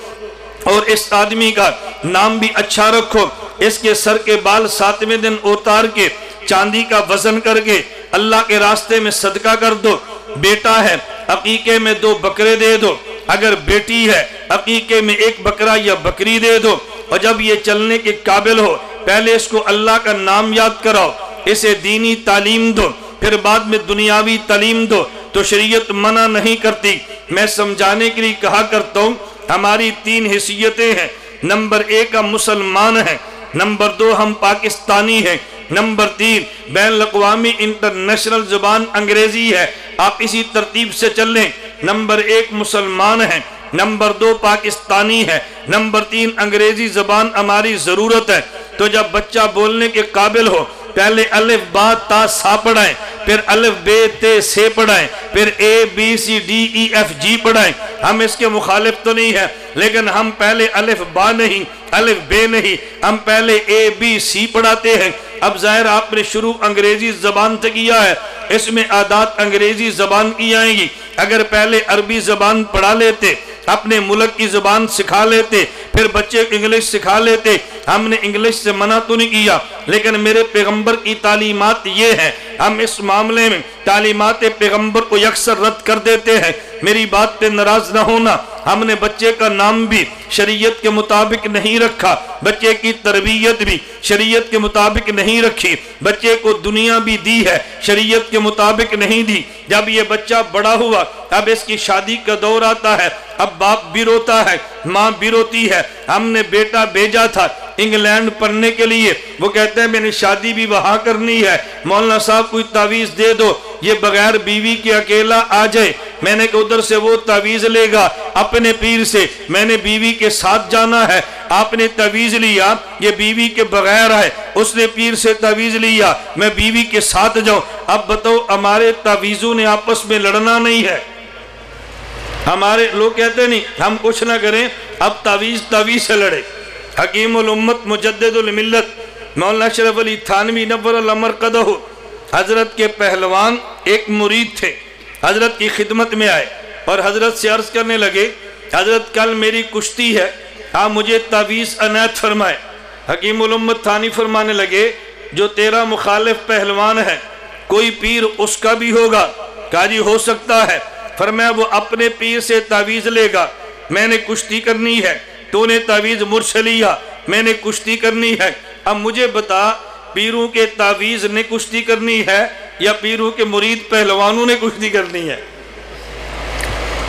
اور اس آدمی کا نام بھی اچھا رکھو. اس کے سر کے بال 7ویں دن اتار کے چاندی کا وزن کر کے اللہ کے راستے میں صدقہ کر دو. بیٹا ہے عقیقے میں 2 بکرے دے دو, اگر بیٹی ہے عقیقے میں 1 بکرا یا بکری دے دو. اور جب یہ چلنے کے قابل ہو پہلے اس کو اللہ کا نام یاد کراؤ, اسے دینی تعلیم دو, پھر بعد میں دنیاوی تعلیم دو. تو شریعت منع نہیں کرتی. میں سمجھانے کے لیے کہا کرتا ہوں ہماری 3 حیثیتیں ہیں. نمبر 1 ہم مسلمان ہیں، نمبر 2 ہم پاکستانی ہیں، نمبر 3 بین الاقوامی انٹرنیشنل زبان انگریزی ہے، آپ اسی ترتیب سے چلیں۔ نمبر 1 مسلمان ہیں، نمبر 2 پاکستانی ہے، نمبر 3 انگریزی زبان ہماری ضرورت ہے۔ تو جب بچہ بولنے کے قابل ہو، پہلے الف با تا سا پڑھائیں، پھر الف بے تے سے پڑھائیں، پھر A B C D E F G پڑھائیں۔ ہم اس کے مخالف تو نہیں ہے، لیکن ہم پہلے الف با نہیں، الف بے نہیں، ہم پہلے اے بی سی پڑھاتے ہیں۔ اب ظاہر آپ نے شروع انگریزی زبان سے کیا ہے، اس میں عادات انگریزی زبان کی آئیں گی۔ اگر پہلے عربی زبان پڑھا لیتے، اپنے ملک کی زبان سکھا لیتے، پھر بچے کو انگلش سکھا لیتے، ہم نے انگلش سے منع تو نہیں کیا، لیکن میرے پیغمبر کی تعلیمات یہ ہے، ہم اس معاملے میں تعلیمات پیغمبر کو یکسر رد کر دیتے ہیں۔ میری بات پہ ناراض نہ ہونا، ہم نے بچے کا نام بھی شریعت کے مطابق نہیں رکھا، بچے کی تربیت بھی شریعت کے مطابق نہیں رکھی، بچے کو دنیا بھی دی ہے، شریعت کے مطابق نہیں دی۔ جب یہ بچہ بڑا ہوا، اب اس کی شادی کا دور آتا ہے، اب باپ بھی روتا ہے، ماں بھی روتی ہے۔ ہم نے بیٹا بھیجا تھا انگلینڈ پڑھنے کے لیے، وہ کہتے ہیں میں نے شادی بھی وہاں کرنی ہے، مولانا صاحب کوئی تعویذ دے دو، یہ بغیر بیوی کے اکیلا آ جائے۔ میں نے کہا ادھر سے وہ تعویذ لے گا اپنے پیر سے، میں نے بیوی کے ساتھ جانا ہے۔ آپ نے تعویذ لیا، یہ بیوی کے بغیر ہے، اس نے پیر سے تعویذ لیا، میں بیوی کے ساتھ جاؤں۔ اب بتاؤ، ہمارے تعویذوں نے آپس میں لڑنا نہیں ہے؟ ہمارے لوگ کہتے نہیں ہم کچھ نہ کریں، اب تعویذ سے لڑے۔ حکیم الامت مجدد الملت مولانا اشرف علی تھانوی نور اللہ مرقدہ حضرت کے پہلوان ایک مرید تھے، حضرت کی خدمت میں آئے اور حضرت سے عرض کرنے لگے، حضرت کل میری کشتی ہے، آپ مجھے تعویذ عنایت فرمائے۔ حکیم الامت تھانوی فرمانے لگے، جو تیرا مخالف پہلوان ہے کوئی پیر اس کا بھی ہوگا؟ کہا جی ہو سکتا ہے۔ فرمایا وہ اپنے پیر سے تعویذ لے گا، میں نے کشتی کرنی ہے، تو نے تعویذ مجھ سے لیا، میں نے کشتی کرنی ہے۔ اب مجھے بتا، پیروں کے تعویذ نے کشتی کرنی ہے یا پیروں کے مرید پہلوانوں نے کشتی کرنی ہے؟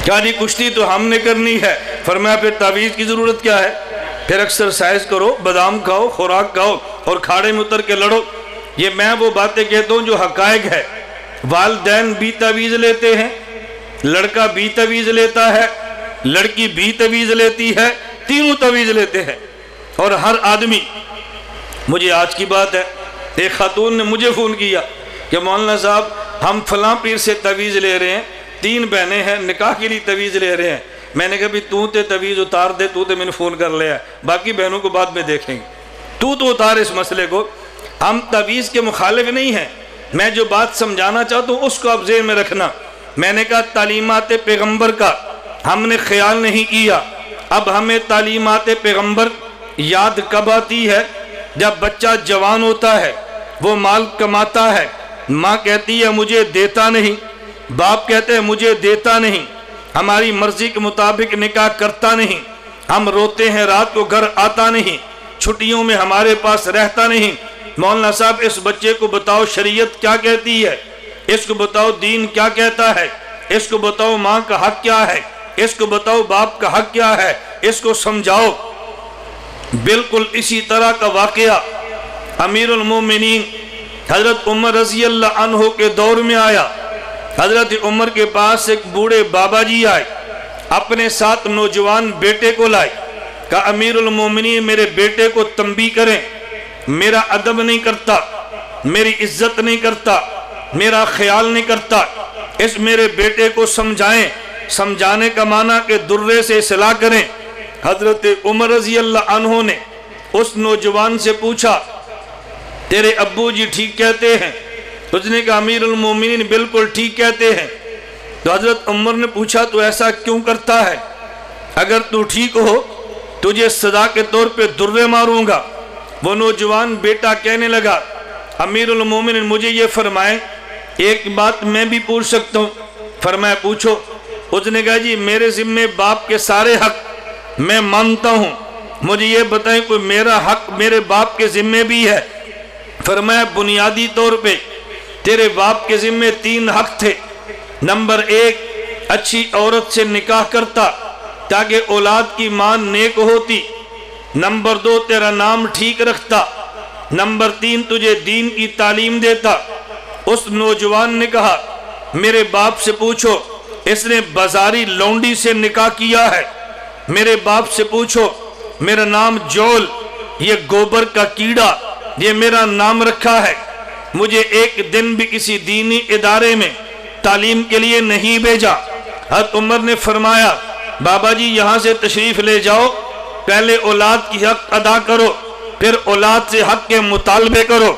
کیا جی کشتی تو ہم نے کرنی ہے۔ فرمایا پھر تعویذ کی ضرورت کیا ہے؟ پھر ایکسرسائز کرو، بادام کھاؤ، خوراک کھاؤ اور کھاڑے میں اتر کے لڑو۔ یہ میں وہ باتیں کہتا ہوں جو حقائق ہے۔ والدین بھی تعویذ لیتے ہیں، لڑکا بھی تعویذ لیتا ہے، لڑکی بھی تعویذ لیتی ہے، تینوں تعویذ لیتے ہیں۔ اور ہر آدمی، مجھے آج کی بات ہے، ایک خاتون نے مجھے فون کیا کہ مولانا صاحب ہم فلاں پیر سے تعویذ لے رہے ہیں، 3 بہنیں ہیں، نکاح کے لیے تعویذ لے رہے ہیں۔ میں نے کہا بھی تو تعویذ اتار دے، تو میں نے فون کر لیا، باقی بہنوں کو بعد میں دیکھیں گے، تو اتار اس مسئلے کو۔ ہم تعویذ کے مخالف نہیں ہیں، میں جو بات سمجھانا چاہتا ہوں اس کو آپ ذہن میں رکھنا۔ میں نے کہا تعلیمات پیغمبر کا ہم نے خیال نہیں کیا۔ اب ہمیں تعلیمات پیغمبر یاد کب آتی ہے؟ جب بچہ جوان ہوتا ہے، وہ مال کماتا ہے، ماں کہتی ہے مجھے دیتا نہیں، باپ کہتے ہیں مجھے دیتا نہیں، ہماری مرضی کے مطابق نکاح کرتا نہیں، ہم روتے ہیں، رات کو گھر آتا نہیں، چھٹیوں میں ہمارے پاس رہتا نہیں۔ مولانا صاحب اس بچے کو بتاؤ شریعت کیا کہتی ہے، اس کو بتاؤ دین کیا کہتا ہے، اس کو بتاؤ ماں کا حق کیا ہے، اس کو بتاؤ باپ کا حق کیا ہے، اس کو سمجھاؤ۔ بالکل اسی طرح کا واقعہ امیر المومنین حضرت عمر رضی اللہ عنہ کے دور میں آیا۔ حضرت عمر کے پاس ایک بوڑھے بابا جی آئے، اپنے ساتھ نوجوان بیٹے کو لائے، کہا امیر المومنین میرے بیٹے کو تنبیہ کریں، میرا ادب نہیں کرتا، میری عزت نہیں کرتا، میرا خیال نہیں کرتا، اس میرے بیٹے کو سمجھائیں۔ سمجھانے کا معنی کہ درے سے اصلاح کریں۔ حضرت عمر رضی اللہ عنہ نے اس نوجوان سے پوچھا تیرے ابو جی ٹھیک کہتے ہیں؟ اس نے کہا امیر المومنین بالکل ٹھیک کہتے ہیں۔ تو حضرت عمر نے پوچھا تو ایسا کیوں کرتا ہے؟ اگر تو ٹھیک ہو تجھے سزا کے طور پہ درے ماروں گا۔ وہ نوجوان بیٹا کہنے لگا امیر المومنین مجھے یہ فرمائیں، ایک بات میں بھی پوچھ سکتا ہوں؟ فرمایا پوچھو۔ اس نے کہا جی میرے ذمہ باپ کے سارے حق میں مانتا ہوں، مجھے یہ بتائیں کوئی میرا حق میرے باپ کے ذمہ بھی ہے؟ فرمایا بنیادی طور پہ تیرے باپ کے ذمہ 3 حق تھے۔ نمبر 1 اچھی عورت سے نکاح کرتا تاکہ اولاد کی ماں نیک ہوتی۔ نمبر 2 تیرا نام ٹھیک رکھتا، نمبر 3 تجھے دین کی تعلیم دیتا۔ اس نوجوان نے کہا میرے باپ سے پوچھو، اس نے بازاری لونڈی سے نکاح کیا ہے۔ میرے باپ سے پوچھو، میرا نام جول، یہ گوبر کا کیڑا، یہ میرا نام رکھا ہے۔ مجھے ایک دن بھی کسی دینی ادارے میں تعلیم کے لیے نہیں بھیجا۔ حضرت عمر نے فرمایا بابا جی یہاں سے تشریف لے جاؤ، پہلے اولاد کی حق ادا کرو، پھر اولاد سے حق کے مطالبے کرو۔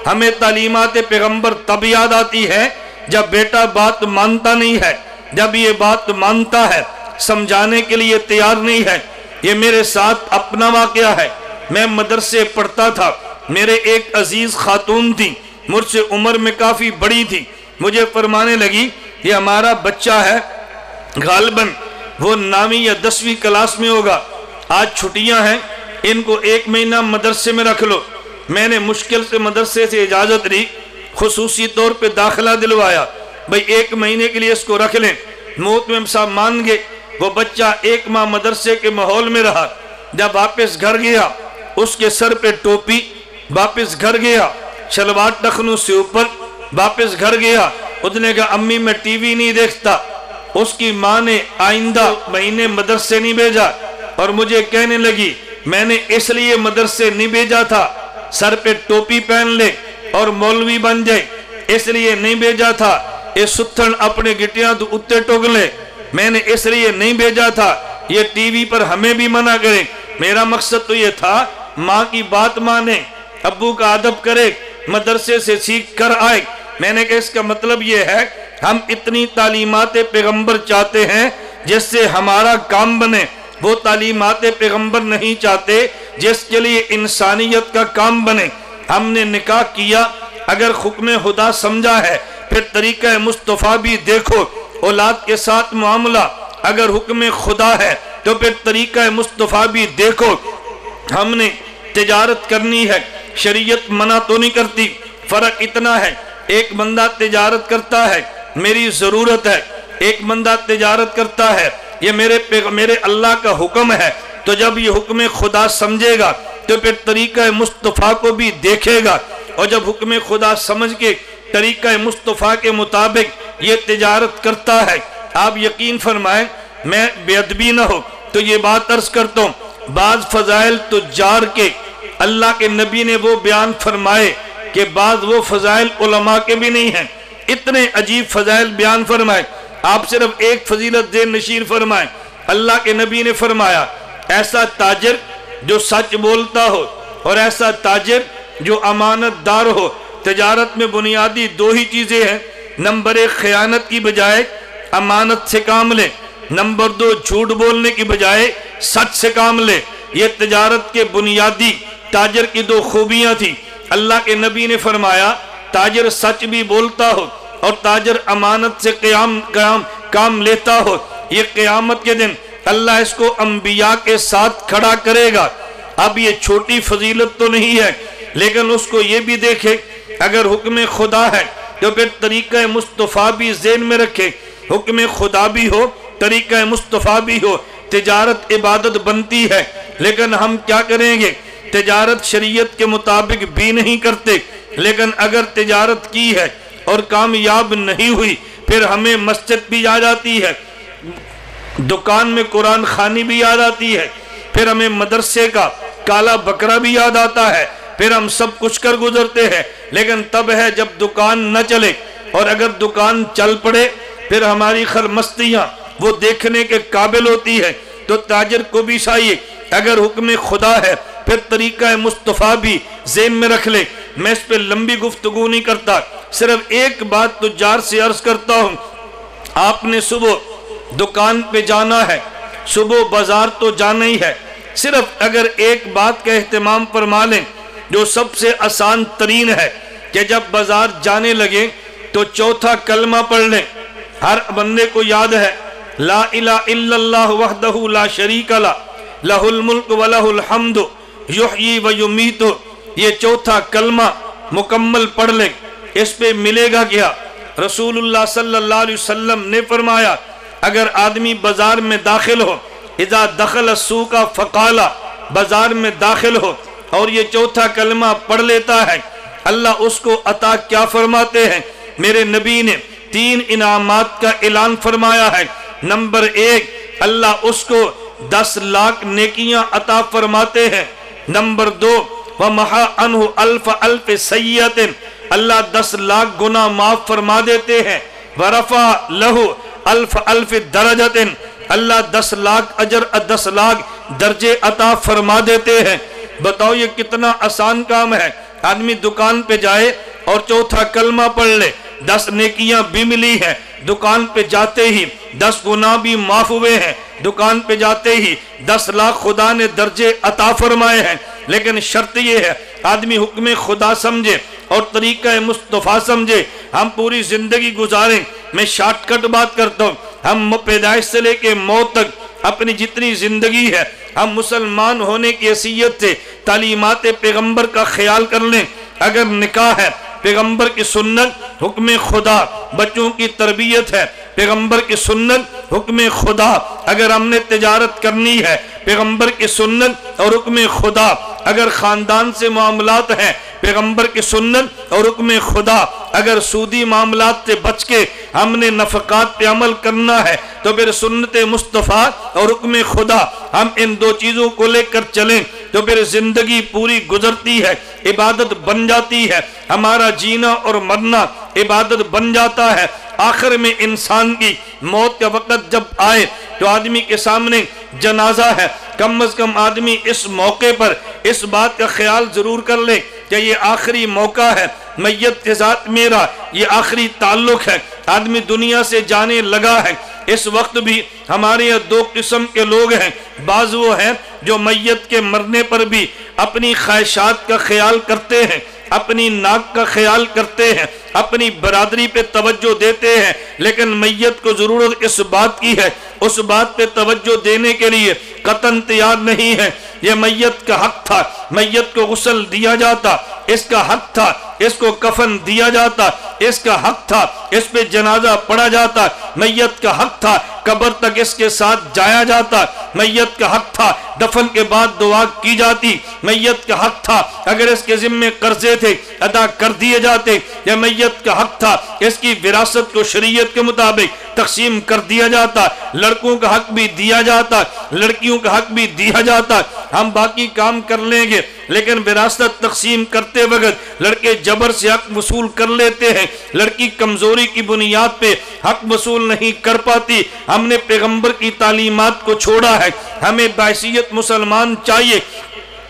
ہمیں تعلیمات پیغمبر تب یاد آتی ہے جب بیٹا بات مانتا نہیں ہے، جب یہ بات مانتا ہے، سمجھانے کے لیے تیار نہیں ہے۔ یہ میرے ساتھ اپنا واقعہ ہے۔ میں مدرسے پڑھتا تھا، میرے ایک عزیز خاتون تھی، مجھ سے عمر میں کافی بڑی تھی۔ مجھے فرمانے لگی یہ ہمارا بچہ ہے، غالباً وہ 9ویں یا 10ویں کلاس میں ہوگا، آج چھٹیاں ہیں، ان کو 1 مہینہ مدرسے میں رکھ لو۔ میں نے مشکل سے مدرسے سے اجازت لی، خصوصی طور پہ داخلہ دلوایا، بھئی 1 مہینے کے لیے اس کو رکھ لیں۔ موت میں صاحب مان گئے۔ وہ بچہ 1 ماہ مدرسے کے ماحول میں رہا، جب واپس گھر گیا اس کے سر پہ ٹوپی، واپس گھر گیا شلوار ٹخنوں سے اوپر، واپس گھر گیا۔ اس نے کہا امی میں ٹی وی نہیں دیکھتا۔ اس کی ماں نے آئندہ مہینے مدرسے نہیں بھیجا، اور مجھے کہنے لگی میں نے اس لیے مدرسے نہیں بھیجا تھا سر پہ ٹوپی پہن لے اور مولوی بن جائے، اس لیے نہیں بھیجا تھا یہ ستھن اپنے گٹیاں تو اتے ٹوک لے، میں نے اس لیے نہیں بھیجا تھا یہ ٹی وی پر ہمیں بھی منع کرے۔ میرا مقصد تو یہ تھا ماں کی بات مانے، ابو کا ادب کرے، مدرسے سے سیکھ کر آئے۔ میں نے کہا اس کا مطلب یہ ہے ہم اتنی تعلیمات پیغمبر چاہتے ہیں جس سے ہمارا کام بنے، وہ تعلیمات پیغمبر نہیں چاہتے جس کے لیے انسانیت کا کام بنے۔ ہم نے نکاح کیا، اگر حکم خدا سمجھا ہے پھر طریقہ مصطفیٰ بھی دیکھو، اولاد کے ساتھ معاملہ اگر حکم خدا ہے تو پھر طریقہ مصطفیٰ بھی دیکھو۔ ہم نے تجارت کرنی ہے، شریعت منع تو نہیں کرتی، فرق اتنا ہے ایک بندہ تجارت کرتا ہے میری ضرورت ہے، ایک بندہ تجارت کرتا ہے یہ میرے اللہ کا حکم ہے، تو جب یہ حکم خدا سمجھے گا تو پھر طریقہ مصطفیٰ کو بھی دیکھے گا، اور جب حکم خدا سمجھ کے طریقہ مصطفیٰ کے مطابق یہ تجارت کرتا ہے، آپ یقین فرمائیں میں بے ادبی نہ ہو تو یہ بات عرض کرتا ہوں، بعض فضائل تجار کے اللہ کے نبی نے وہ بیان فرمائے کہ بعض وہ فضائل علماء کے بھی نہیں ہیں، اتنے عجیب فضائل بیان فرمائے۔ آپ صرف ایک فضیلت ذہن نشین فرمائیں، اللہ کے نبی نے فرمایا ایسا تاجر جو سچ بولتا ہو اور ایسا تاجر جو امانت دار ہو۔ تجارت میں بنیادی 2 ہی چیزیں ہیں، نمبر 1 خیانت کی بجائے امانت سے کام لے، نمبر 2 جھوٹ بولنے کی بجائے سچ سے کام لے۔ یہ تجارت کے بنیادی تاجر کی 2 خوبیاں تھی۔ اللہ کے نبی نے فرمایا تاجر سچ بھی بولتا ہو اور تاجر امانت سے کام لیتا ہو، یہ قیامت کے دن اللہ اس کو انبیاء کے ساتھ کھڑا کرے گا۔ اب یہ چھوٹی فضیلت تو نہیں ہے، لیکن اس کو یہ بھی دیکھے اگر حکم خدا ہے تو پھر طریقہ مصطفیٰ بھی ذہن میں رکھے، حکم خدا بھی ہو طریقہ مصطفیٰ بھی ہو۔ تجارت عبادت بنتی ہے، لیکن ہم کیا کریں گے؟ تجارت شریعت کے مطابق بھی نہیں کرتے، لیکن اگر تجارت کی ہے اور کامیاب نہیں ہوئی پھر ہمیں مسجد بھی یاد آتی ہے، دکان میں قرآن خوانی بھی یاد آتی ہے، پھر ہمیں مدرسے کا کالا بکرا بھی یاد آتا ہے، پھر ہم سب کچھ کر گزرتے ہیں، لیکن تب ہے جب دکان نہ چلے، اور اگر دکان چل پڑے پھر ہماری خرمستیاں وہ دیکھنے کے قابل ہوتی ہے۔ تو تاجر کو بھی چاہیے اگر حکم خدا ہے پھر طریقہ مصطفیٰ بھی ذہن میں رکھ لے۔ میں اس پہ لمبی گفتگو نہیں کرتا، صرف ایک بات تجار سے عرض کرتا ہوں، آپ نے صبح دکان پہ جانا ہے، صبح بازار تو جانا ہی ہے، صرف اگر ایک بات کا اہتمام فرما لیں جو سب سے آسان ترین ہے کہ جب بازار جانے لگے تو 4تھا کلمہ پڑھ لیں۔ ہر بندے کو یاد ہے لا الہ الا اللہ وحدہ لا شریک لہ لہ الملک و لہ الحمد یحیی و یمیت، یہ 4تھا کلمہ مکمل پڑھ لیں۔ اس پہ ملے گا کیا؟ رسول اللہ صلی اللہ علیہ وسلم نے فرمایا اگر آدمی بازار میں داخل ہو، اذا دخل السوق فقال بازار میں داخل ہو اور یہ چوتھا کلمہ پڑھ لیتا ہے، اللہ اس کو عطا کیا فرماتے ہیں؟ میرے نبی نے 3 انعامات کا اعلان فرمایا ہے۔ نمبر 1، اللہ اس کو 10 لاکھ نیکیاں عطا فرماتے ہیں۔ نمبر 2، وَمَحَا عَنْهُ أَلْفَ سَيِّئَةٍ، اللہ 10 لاکھ گناہ معاف فرما دیتے ہیں۔ وَرَفَعَ لَهُ أَلْفَ دَرَجَةٍ، اللہ 10 لاکھ اجر 10 لاکھ درجے عطا فرما دیتے ہیں۔ بتاؤ یہ کتنا آسان کام ہے۔ آدمی دکان پہ جائے اور چوتھا کلمہ پڑھ لے، 10 نیکیاں بھی ملی ہیں۔ دکان پہ جاتے ہی 10 گناہ بھی معاف ہوئے ہیں۔ دکان پہ جاتے ہی 10 لاکھ خدا نے درجے عطا فرمائے ہیں۔ لیکن شرط یہ ہے آدمی حکم خدا سمجھے اور طریقہ مصطفیٰ سمجھے۔ ہم پوری زندگی گزاریں، میں شارٹ کٹ بات کرتا ہوں، ہم پیدائش سے لے کے موت تک اپنی جتنی زندگی ہے ہم مسلمان ہونے کی حیثیت سے تعلیمات پیغمبر کا خیال کر لیں۔ اگر نکاح ہے پیغمبر کی سنت حکم خدا، بچوں کی تربیت ہے پیغمبر کی سنت حکم خدا، اگر ہم نے تجارت کرنی ہے پیغمبر کی سنت اور حکم خدا، اگر خاندان سے معاملات ہیں پیغمبر کی سنت اور حکم خدا، اگر سودی معاملات سے بچ کے ہم نے نفقات پہ عمل کرنا ہے تو پھر سنت مصطفیٰ اور حکم خدا، ہم ان 2 چیزوں کو لے کر چلیں تو پھر زندگی پوری گزرتی ہے، عبادت بن جاتی ہے، ہمارا جینا اور مرنا عبادت بن جاتا ہے۔ آخر میں انسان کی موت کا وقت جب آئے تو آدمی کے سامنے جنازہ ہے، کم از کم آدمی اس موقع پر اس بات کا خیال ضرور کر لے کہ یہ آخری موقع ہے، میت کے ساتھ میرا یہ آخری تعلق ہے، آدمی دنیا سے جانے لگا ہے۔ اس وقت بھی ہمارے یہاں 2 قسم کے لوگ ہیں، بعض وہ ہیں جو میت کے مرنے پر بھی اپنی خواہشات کا خیال کرتے ہیں، اپنی ناک کا خیال کرتے ہیں، اپنی برادری پہ توجہ دیتے ہیں، لیکن میت کو ضرورت اس بات کی ہے، اس بات پہ توجہ دینے کے لیے قطعاً تیار نہیں ہے۔ یہ میت کا حق تھا، میت کو غسل دیا جاتا، اس کا حق تھا، اس کو کفن دیا جاتا، اس کا حق تھا، اس پہ جنازہ پڑھا جاتا، میت کا حق تھا، قبر تک اس کے ساتھ جایا جاتا، میت کا حق تھا، دفن کے بعد دعا کی جاتی، میت کا حق تھا، اگر اس کے ذمے قرضے تھے ادا کر دیے جاتے، یا میت کا حق تھا اس کی وراثت کو شریعت کے مطابق تقسیم کر دیا جاتا، لڑکوں کا حق بھی دیا جاتا، لڑکیوں کا حق بھی دیا جاتا۔ ہم باقی کام کر لیں گے لیکن وراثت تقسیم کرتے وقت لڑکے جبر سے حق وصول کر لیتے ہیں، لڑکی کمزوری کی بنیاد پہ حق وصول نہیں کر پاتی۔ ہم نے پیغمبر کی تعلیمات کو چھوڑا ہے، ہمیں بحیثیت مسلمان چاہیے،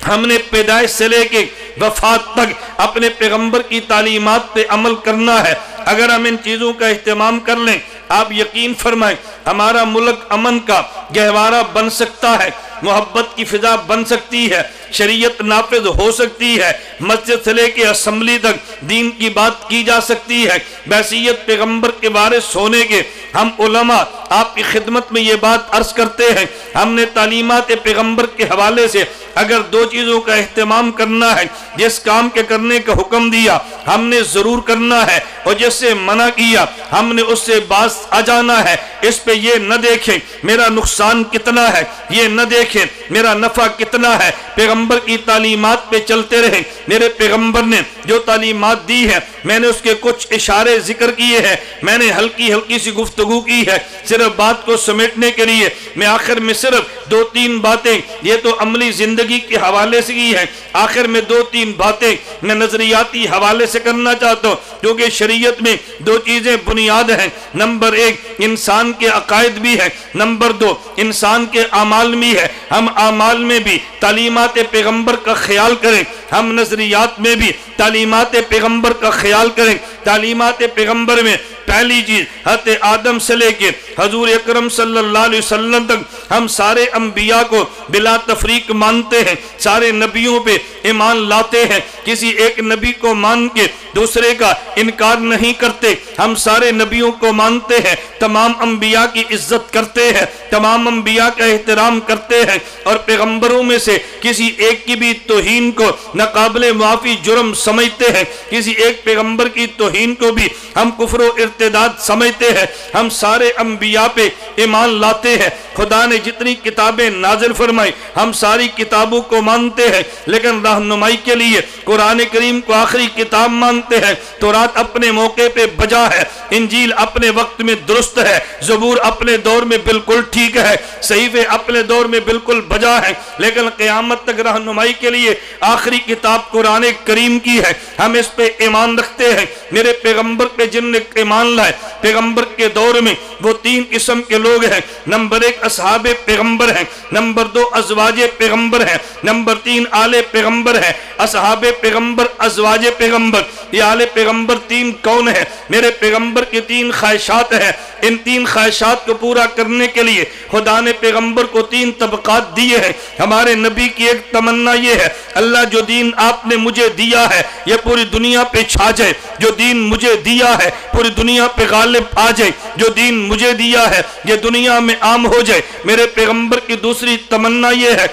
ہم نے پیدائش سے لے کے وفات تک اپنے پیغمبر کی تعلیمات پہ عمل کرنا ہے۔ اگر ہم ان چیزوں کا اہتمام کر لیں، آپ یقین فرمائیں ہمارا ملک امن کا گہوارہ بن سکتا ہے، محبت کی فضا بن سکتی ہے، شریعت نافذ ہو سکتی ہے، مسجد سے لے کے اسمبلی تک دین کی بات کی جا سکتی ہے۔ بحیثیت پیغمبر کے وارث ہونے کے ہم علماء آپ کی خدمت میں یہ بات عرض کرتے ہیں، ہم نے تعلیمات پیغمبر کے حوالے سے اگر 2 چیزوں کا اہتمام کرنا ہے، جس کام کے کرنے کا حکم دیا ہم نے ضرور کرنا ہے، اور جس سے منع کیا ہم نے اس سے باز آ جانا ہے۔ اس پہ یہ نہ دیکھیں میرا نقصان کتنا ہے، یہ نہ دیکھیں میرا نفع کتنا ہے، پیغمبر کی تعلیمات پہ چلتے رہیں۔ میرے پیغمبر نے جو تعلیمات دی ہے میں نے اس کے کچھ اشارے ذکر کیے ہیں، میں نے ہلکی ہلکی سی گفتگو کی ہے صرف بات کو سمیٹنے کے لیے۔ میں آخر میں صرف 2-3 باتیں، یہ تو عملی زندگی کے حوالے سے کی ہے، آخر میں 2-3 باتیں میں نظریاتی حوالے سے کرنا چاہتا ہوں، کیونکہ شریعت میں 2 چیزیں بنیاد ہیں۔ نمبر 1 انسان کے عقائد بھی ہے، نمبر 2 انسان کے اعمال بھی ہے۔ ہم اعمال میں بھی تعلیمات پیغمبر کا خیال کریں، ہم نظریات میں بھی تعلیمات پیغمبر کا خیال کریں۔ تعلیمات پیغمبر میں پہلی چیز حضرت آدم سے لے کے حضور اکرم صلی اللہ علیہ وسلم تک ہم سارے انبیاء کو بلا تفریق مانتے ہیں، سارے نبیوں پہ ایمان لاتے ہیں، کسی ایک نبی کو مان کے دوسرے کا انکار نہیں کرتے، ہم سارے نبیوں کو مانتے ہیں، تمام انبیاء کی عزت کرتے ہیں، تمام انبیاء کا احترام کرتے ہیں، اور پیغمبروں میں سے کسی ایک کی بھی توہین کو ناقابل معافی جرم سمجھتے ہیں، کسی ایک پیغمبر کی توہین کو بھی ہم کفر و ارتداد سمجھتے ہیں۔ ہم سارے انبیاء پہ ایمان لاتے ہیں، خدا نے جتنی کتابیں نازل فرمائی ہم ساری کتابوں کو مانتے ہیں، لیکن رہنمائی کے لیے قرآن کریم کو آخری کتاب مانتے ہیں۔ تورات اپنے موقع پہ بجا ہے، انجیل اپنے وقت میں درست ہے، زبور اپنے دور میں بالکل ٹھیک ہے، صحیفے اپنے دور میں بالکل بجا ہے، لیکن قیامت تک رہنمائی کے لیے آخری کتاب قرآن کریم کی ہے، ہم اس پہ ایمان رکھتے ہیں۔ میرے پیغمبر پہ جن نے ایمان لائے، پیغمبر کے دور میں وہ 3 قسم کے لوگ ہیں۔ نمبر 1 اصحاب پیغمبر ہیں، نمبر 2 ازواج پیغمبر ہیں، نمبر 3 آل پیغمبر ہیں۔ اصحاب پیغمبر، ازواج پیغمبر، یہ آل پیغمبر 3 کون ہیں؟ میرے پیغمبر کی 3 خواہشات ہیں۔ ان 3 خواہشات کو پورا کرنے کے لیے خدا نے پیغمبر کو 3 طبقات دیے ہیں۔ ہمارے نبی کی ایک تمنا یہ ہے، اللہ جو دین آپ نے مجھے دیا ہے یہ پوری دنیا پہ چھا جائے، جو دین مجھے دیا ہے پوری دنیا پہ غالب آ جائے، جو دین مجھے دیا ہے یہ دنیا میں عام ہو جائے۔ میرے پیغمبر کی دوسری تمنا یہ ہے،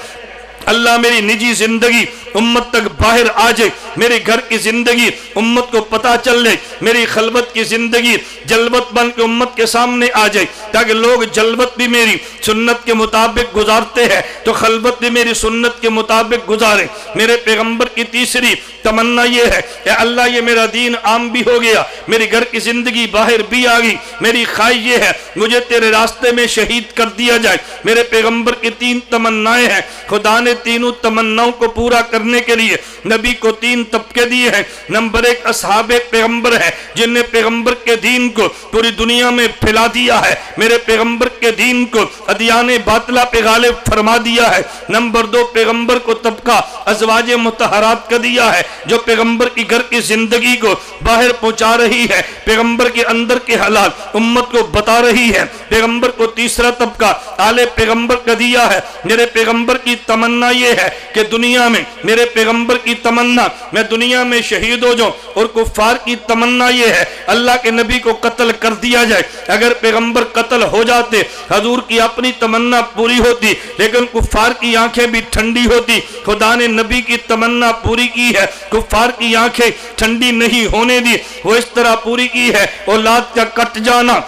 اللہ میری نجی زندگی امت تک باہر آ جائے، میرے گھر کی زندگی امت کو پتہ چل جائے، میری خلوت کی زندگی جلوت بن کے امت کے سامنے آ جائے، تاکہ لوگ جلوت بھی میری سنت کے مطابق گزارتے ہیں تو خلوت بھی میری سنت کے مطابق گزارے۔ میرے پیغمبر کی تیسری تمنا یہ ہے کہ اللہ یہ میرا دین عام بھی ہو گیا، میری گھر کی زندگی باہر بھی آ گئی، میری خواہش یہ ہے مجھے تیرے راستے میں شہید کر دیا جائے۔ میرے پیغمبر کی 3 تمنائیں ہیں، خدا نے تینوں تمناؤں کو پورا کرنے کے لیے نبی کو 3 طبقے دیے ہیں۔ نمبر 1 اصحاب پیغمبر ہیں، جن نے پیغمبر کے دین کو پوری دنیا میں پھیلا دیا ہے، میرے پیغمبر کے دین کو ادیان باطلہ پہ غالب فرما دیا ہے۔ نمبر 2 پیغمبر کو طبقہ ازواج مطہرات کا دیا ہے، جو پیغمبر کی گھر کی زندگی کو باہر پہنچا رہی ہے، پیغمبر کے اندر کے حالات امت کو بتا رہی ہے۔ پیغمبر کو تیسرا طبقہ آل پیغمبر کا دیا ہے۔ میرے پیغمبر کی تمنا یہ ہے کہ دنیا میں، میرے پیغمبر کی تمنا میں دنیا میں شہید ہو جاؤں، اور کفار کی تمنا یہ ہے اللہ کے نبی کو قتل کر دیا جائے۔ اگر پیغمبر قتل ہو جاتے حضور کی اپنی تمنا پوری ہوتی، لیکن کفار کی آنکھیں بھی ٹھنڈی ہوتی۔ خدا نے نبی کی تمنا پوری کی ہے، کفار کی آنکھیں ٹھنڈی نہیں ہونے دی، وہ اس طرح پوری کی ہے۔ اولاد کا کٹ جانا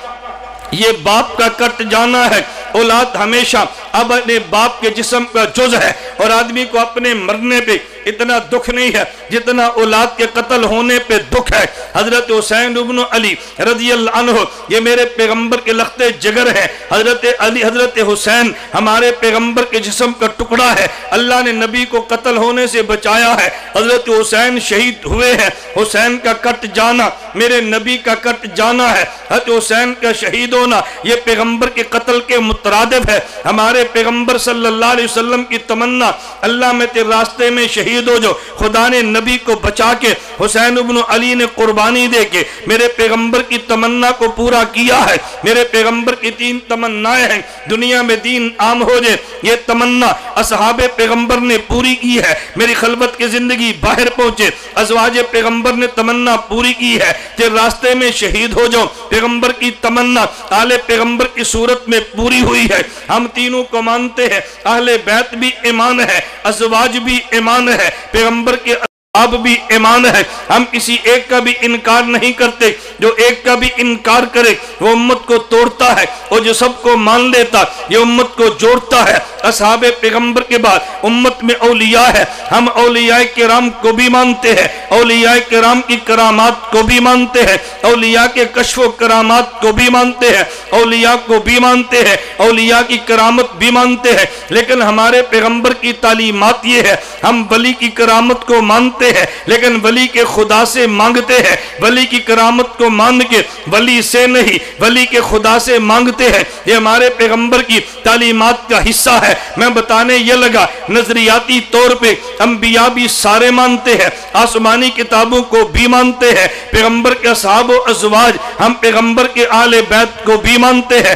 یہ باپ کا کٹ جانا ہے۔ اولاد ہمیشہ اپنے باپ کے جسم کا جز ہے، اور آدمی کو اپنے مرنے پہ اتنا دکھ نہیں ہے جتنا اولاد کے قتل ہونے پہ دکھ ہے۔ حضرت حسین ابن علی رضی اللہ عنہ یہ میرے پیغمبر کے لختے جگر ہے۔ حضرت علی، حضرت حسین ہمارے پیغمبر کے جسم کا ٹکڑا ہے، اللہ نے نبی کو قتل ہونے سے بچایا ہے۔ حضرت حسین شہید ہوئے ہیں، حسین کا کٹ جانا میرے نبی کا کٹ جانا ہے۔ حضرت حسین کا شہید ہونا یہ پیغمبر کے قتل کے مترادف ہے۔ ہمارے پیغمبر صلی اللہ علیہ وسلم کی تمنا، اللہ میں تیرے راستے میں شہید ہو جو۔ خدا نے نبی کو بچا کے حسین ابن علی نے قربانی دے کے میرے پیغمبر کی تمنا کو پورا کیا ہے۔ میرے پیغمبر کی 3 تمنائیں ہیں، دنیا میں دین عام ہو جائے، یہ تمنا اصحاب پیغمبر نے پوری کی ہے، میری خلوت کی زندگی باہر پہنچے۔ ازواج پیغمبر نے تمنا پوری کی ہے، تیرے راستے میں شہید ہو جاؤ۔ پیغمبر کی تمنا آل پیغمبر کی صورت میں پوری ہوئی ہے۔ ہم تینوں کو مانتے ہیں، اہل بیت بھی ایمان ہے، ازواج بھی ایمان ہے، پیغمبر کے آپ بھی ایمان ہے۔ ہم کسی ایک کا بھی انکار نہیں کرتے، جو ایک کا بھی انکار کرے وہ امت کو توڑتا ہے، اور جو سب کو مان لیتا یہ امت کو جوڑتا ہے۔ اصحاب پیغمبر کے بعد امت میں اولیاء ہے، ہم اولیاء کرام کو بھی مانتے ہیں، اولیاء کرام کی کرامات کو بھی مانتے ہیں، اولیاء کے کشف و کرامات کو بھی مانتے ہیں، اولیاء کو بھی مانتے ہیں، اولیاء کی کرامت بھی مانتے ہیں، لیکن ہمارے پیغمبر کی تعلیمات یہ ہے، ہم ولی کی کرامت کو مانتے ہیں لیکن ولی کے خدا سے مانگتے ہیں، ولی کی کرامت کو مان کے ولی سے نہیں، ولی کے خدا سے مانگتے ہیں۔ یہ ہمارے پیغمبر کی تعلیمات کا حصہ ہے۔ میں بتانے یہ لگا، نظریاتی طور پہ انبیاء بھی سارے مانتے ہیں، آسمانی کتابوں کو بھی مانتے ہیں، پیغمبر کے اصحاب و ازواج، ہم پیغمبر کے آل بیت کو بھی مانتے ہیں،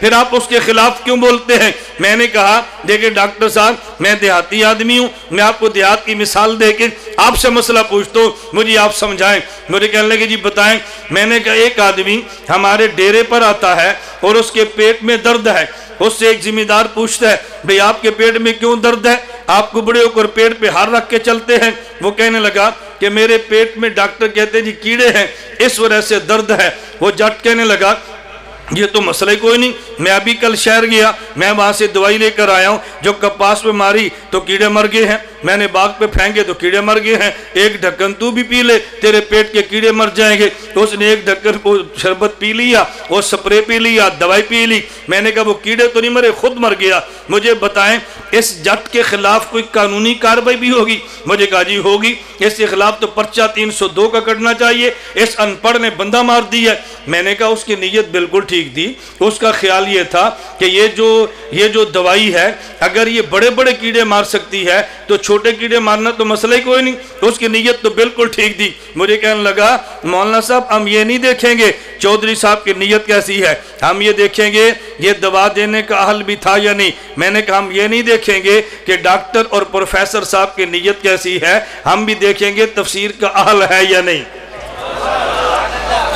پھر آپ اس کے خلاف کیوں بولتے ہیں؟ میں نے کہا دیکھیں ڈاکٹر صاحب، میں دیہاتی آدمی ہوں، میں آپ کو دیہات کی مثال دے کے آپ سے مسئلہ پوچھتا ہوں، مجھے آپ سمجھائیں۔ مجھے کہنے لگے جی بتائیں۔ میں نے کہا ایک آدمی ہمارے ڈیرے پر آتا ہے اور اس کے پیٹ میں درد ہے، اس سے ایک ذمہ دار پوچھتا ہے بھئی آپ کے پیٹ میں کیوں درد ہے؟ آپ کو بڑے ہو کر پیٹ پہ ہاتھ رکھ کے چلتے ہیں؟ وہ کہنے لگا کہ میرے پیٹ میں ڈاکٹر کہتے ہیں جی کیڑے ہیں، اس وجہ سے درد ہے۔ وہ جٹ کہنے لگا یہ تو مسئلہ کوئی نہیں، میں ابھی کل شہر گیا، میں وہاں سے دوائی لے کر آیا ہوں، جو کپاس پہ ماری تو کیڑے مر گئے ہیں، میں نے باغ پہ پھینکے تو کیڑے مر گئے ہیں، ایک ڈھکن تو بھی پی لے تیرے پیٹ کے کیڑے مر جائیں گے۔ تو اس نے ایک ڈھکن کو شربت پی لیا، وہ سپرے پی لیا، دوائی پی لی۔ میں نے کہا وہ کیڑے تو نہیں مرے، خود مر گیا۔ مجھے بتائیں اس جٹ کے خلاف کوئی قانونی کارروائی بھی ہوگی؟ مجھے کہا جی ہوگی، اس کے خلاف تو پرچہ 302 کا کٹنا چاہیے، اس ان پڑھ نے بندہ مار دیا۔ میں نے کہا اس کی نیت بالکل ٹھیک تھی، اس کا خیال یہ تھا کہ یہ جو دوائی ہے اگر یہ بڑے بڑے کیڑے مار سکتی ہے تو چھوٹے کیڑے مارنا تو مسئلہ ہی کوئی نہیں، اس کی نیت تو بالکل ٹھیک تھی۔ مجھے کہنے لگا مولانا صاحب ہم یہ نہیں دیکھیں گے چودھری صاحب کی نیت کیسی ہے، ہم یہ دیکھیں گے یہ دوا دینے کا اہل بھی تھا یا نہیں۔ میں نے کہا ہم یہ نہیں دیکھیں گے کہ ڈاکٹر اور پروفیسر صاحب کی نیت کیسی ہے، ہم بھی دیکھیں گے تفسیر کا اہل ہے یا نہیں۔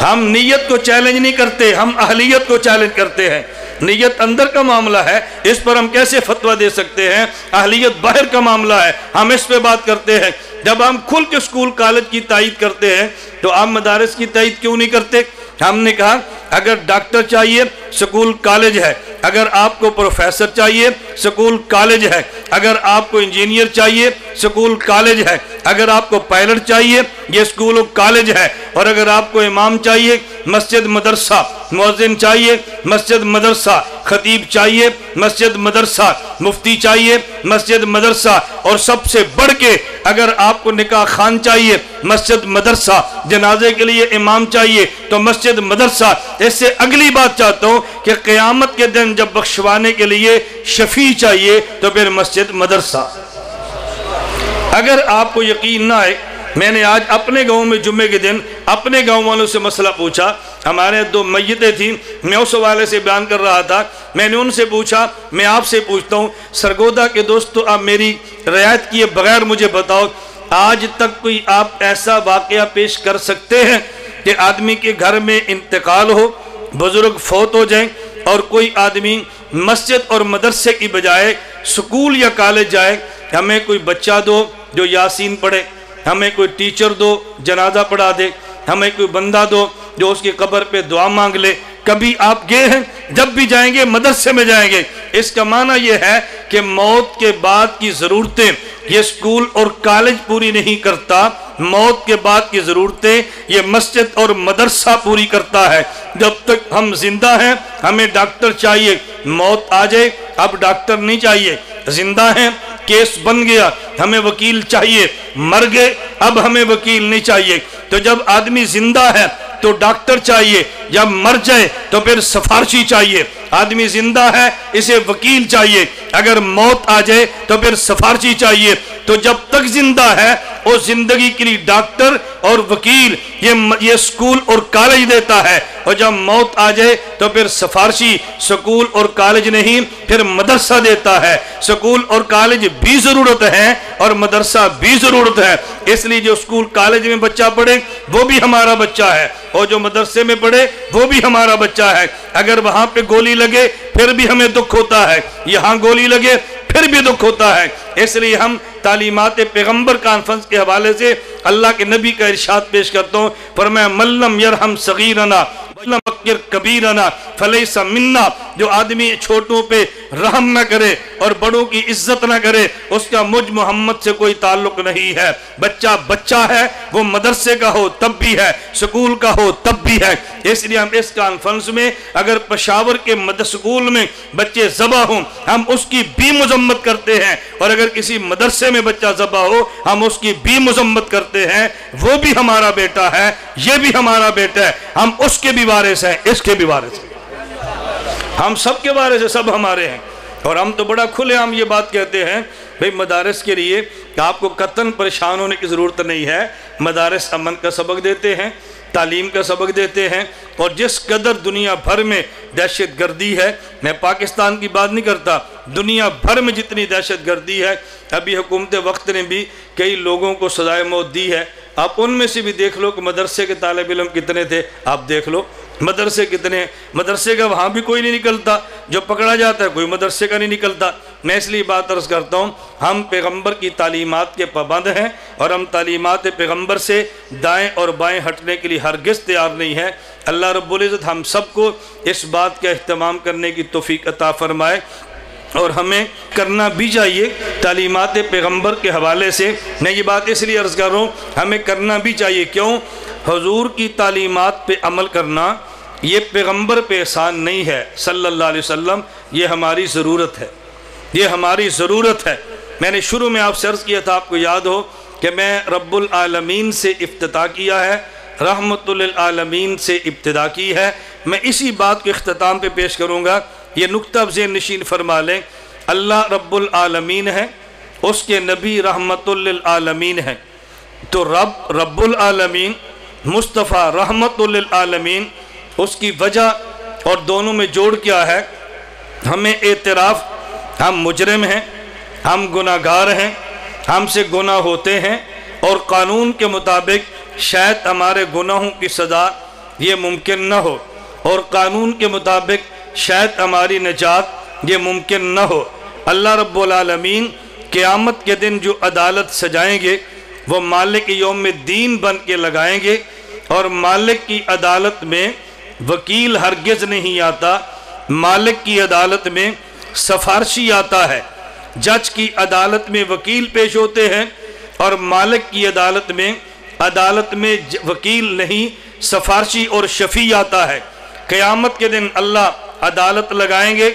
ہم نیت کو چیلنج نہیں کرتے، ہم اہلیت کو چیلنج کرتے ہیں۔ نیت اندر کا معاملہ ہے، اس پر ہم کیسے فتویٰ دے سکتے ہیں؟ اہلیت باہر کا معاملہ ہے، ہم اس پہ بات کرتے ہیں۔ جب ہم کھل کے اسکول کالج کی تائید کرتے ہیں تو آپ مدارس کی تائید کیوں نہیں کرتے؟ ہم نے کہا اگر ڈاکٹر چاہیے سکول کالج ہے، اگر آپ کو پروفیسر چاہیے سکول کالج ہے، اگر آپ کو انجینئر چاہیے سکول کالج ہے، اگر آپ کو پائلٹ چاہیے یہ سکول و کالج ہے، اور اگر آپ کو امام چاہیے مسجد مدرسہ، مؤذن چاہیے مسجد مدرسہ، خطیب چاہیے مسجد مدرسہ، مفتی چاہیے مسجد مدرسہ، اور سب سے بڑھ کے اگر آپ کو نکاح خان چاہیے مسجد مدرسہ، جنازے کے لیے امام چاہیے تو مسجد مدرسہ۔ اس سے اگلی بات چاہتا ہوں کہ قیامت کے دن جب بخشوانے کے لیے شفیع چاہیے تو پھر مسجد مدرسہ۔ اگر آپ کو یقین نہ آئے، میں نے آج اپنے گاؤں میں جمعے کے دن اپنے گاؤں والوں سے مسئلہ پوچھا، ہمارے 2 میتیں تھیں، میں اس حوالے سے بیان کر رہا تھا۔ میں نے ان سے پوچھا، میں آپ سے پوچھتا ہوں سرگودا کے دوستو، آپ میری رعایت کیے بغیر مجھے بتاؤ آج تک کوئی آپ ایسا واقعہ پیش کر سکتے ہیں کہ آدمی کے گھر میں انتقال ہو، بزرگ فوت ہو جائیں اور کوئی آدمی مسجد اور مدرسے کی بجائے سکول یا کالج جائے؟ ہمیں کوئی بچہ دو جو یاسین پڑھے، ہمیں کوئی ٹیچر دو جنازہ پڑھا دے، ہمیں کوئی بندہ دو جو اس کی قبر پہ دعا مانگ لے۔ کبھی آپ گئے ہیں؟ جب بھی جائیں گے مدرسے میں جائیں گے۔ اس کا معنی یہ ہے کہ موت کے بعد کی ضرورتیں یہ سکول اور کالج پوری نہیں کرتا، موت کے بعد کی ضرورتیں یہ مسجد اور مدرسہ پوری کرتا ہے۔ جب تک ہم زندہ ہیں ہمیں ڈاکٹر چاہیے، موت آ جائے اب ڈاکٹر نہیں چاہیے، زندہ ہیں کیس بن گیا ہمیں وکیل چاہیے، مر گئے اب ہمیں وکیل نہیں چاہیے۔ تو جب آدمی زندہ ہے تو ڈاکٹر چاہیے، جب مر جائے تو پھر سفارشی چاہیے۔ آدمی زندہ ہے اسے وکیل چاہیے، اگر موت آ جائے تو پھر سفارشی چاہیے۔ تو جب تک زندہ ہے وہ زندگی کے لیے ڈاکٹر اور وکیل یہ سکول اور کالج دیتا ہے، اور جب موت آ جائے تو پھر سفارشی سکول اور کالج نہیں پھر مدرسہ دیتا ہے۔ سکول اور کالج بھی ضرورت ہے اور مدرسہ بھی ضرورت ہے، اس لیے جو سکول کالج میں بچہ پڑھے وہ بھی ہمارا بچہ ہے، اور جو مدرسے میں پڑھے وہ بھی ہمارا بچہ ہے۔ اگر وہاں پہ گولی لگے پھر بھی ہمیں دکھ ہوتا ہے، یہاں گولی لگے پھر بھی دکھ ہوتا ہے۔ اس لیے ہم تعلیمات پیغمبر کانفرنس کے حوالے سے اللہ کے نبی کا ارشاد پیش کرتا ہوں، فرمایا من لم یرحم صغیرنا ولم یکر کبیرنا فلیس منا۔ جو آدمی چھوٹوں پہ رحم نہ کرے اور بڑوں کی عزت نہ کرے اس کا مجھ محمد سے کوئی تعلق نہیں ہے۔ بچہ بچہ ہے، وہ مدرسے کا ہو تب بھی ہے، سکول کا ہو تب بھی ہے۔ اس لیے ہم اس کانفرنس میں اگر پشاور کے سکول میں بچے ذبح ہوں ہم اس کی بھی مذمت کرتے ہیں، اور اگر کسی مدرسے میں بچہ ذبح ہو ہم اس کی بھی مذمت کرتے ہیں۔ وہ بھی ہمارا بیٹا ہے، یہ بھی ہمارا بیٹا ہے، ہم اس کے بھی وارث ہیں، اس کے بھی وارث ہیں، ہم سب کے وارث ہیں، سب ہمارے ہیں۔ اور ہم تو بڑا کھلے عام یہ بات کہتے ہیں بھئی مدارس کے لیے آپ کو قطعاً پریشان ہونے کی ضرورت نہیں ہے، مدارس امن کا سبق دیتے ہیں، تعلیم کا سبق دیتے ہیں، اور جس قدر دنیا بھر میں دہشت گردی ہے، میں پاکستان کی بات نہیں کرتا، دنیا بھر میں جتنی دہشت گردی ہے، ابھی حکومت وقت نے بھی کئی لوگوں کو سزائے موت دی ہے۔ آپ ان میں سے بھی دیکھ لو کہ مدرسے کے طالب علم کتنے تھے، آپ دیکھ لو مدرسے کتنے، مدرسے کا وہاں بھی کوئی نہیں نکلتا، جو پکڑا جاتا ہے کوئی مدرسے کا نہیں نکلتا۔ میں اس لیے بات عرض کرتا ہوں، ہم پیغمبر کی تعلیمات کے پابند ہیں، اور ہم تعلیمات پیغمبر سے دائیں اور بائیں ہٹنے کے لیے ہرگز تیار نہیں ہیں۔ اللہ رب العزت ہم سب کو اس بات کا اہتمام کرنے کی توفیق عطا فرمائے، اور ہمیں کرنا بھی چاہیے تعلیمات پیغمبر کے حوالے سے۔ میں یہ بات اس لیے عرض کر رہا ہوں، ہمیں کرنا بھی چاہیے، کیوں؟ حضور کی تعلیمات پہ عمل کرنا یہ پیغمبر پہ احسان نہیں ہے صلی اللہ علیہ وسلم، یہ ہماری ضرورت ہے، یہ ہماری ضرورت ہے۔ میں نے شروع میں آپ سے عرض کیا تھا، آپ کو یاد ہو کہ میں رب العالمین سے افتتاح کیا ہے، رحمت للعالمین سے ابتدا کی ہے۔ میں اسی بات کو اختتام پہ پیش کروں گا، یہ نقطہ ذہن نشین فرما لیں۔ اللہ رب العالمین ہے، اس کے نبی رحمت للعالمین ہے، تو رب العالمین، مصطفیٰ رحمت للعالمین، اس کی وجہ اور دونوں میں جوڑ کیا ہے؟ ہمیں اعتراف، ہم مجرم ہیں، ہم گناہگار ہیں، ہم سے گناہ ہوتے ہیں، اور قانون کے مطابق شاید ہمارے گناہوں کی سزا یہ ممکن نہ ہو، اور قانون کے مطابق شاید ہماری نجات یہ ممکن نہ ہو۔ اللہ رب العالمین قیامت کے دن جو عدالت سجائیں گے وہ مالک یوم الدین بن کے لگائیں گے، اور مالک کی عدالت میں وکیل ہرگز نہیں آتا، مالک کی عدالت میں سفارشی آتا ہے۔ جج کی عدالت میں وکیل پیش ہوتے ہیں، اور مالک کی عدالت میں وکیل نہیں، سفارشی اور شفیع آتا ہے۔ قیامت کے دن اللہ عدالت لگائیں گے،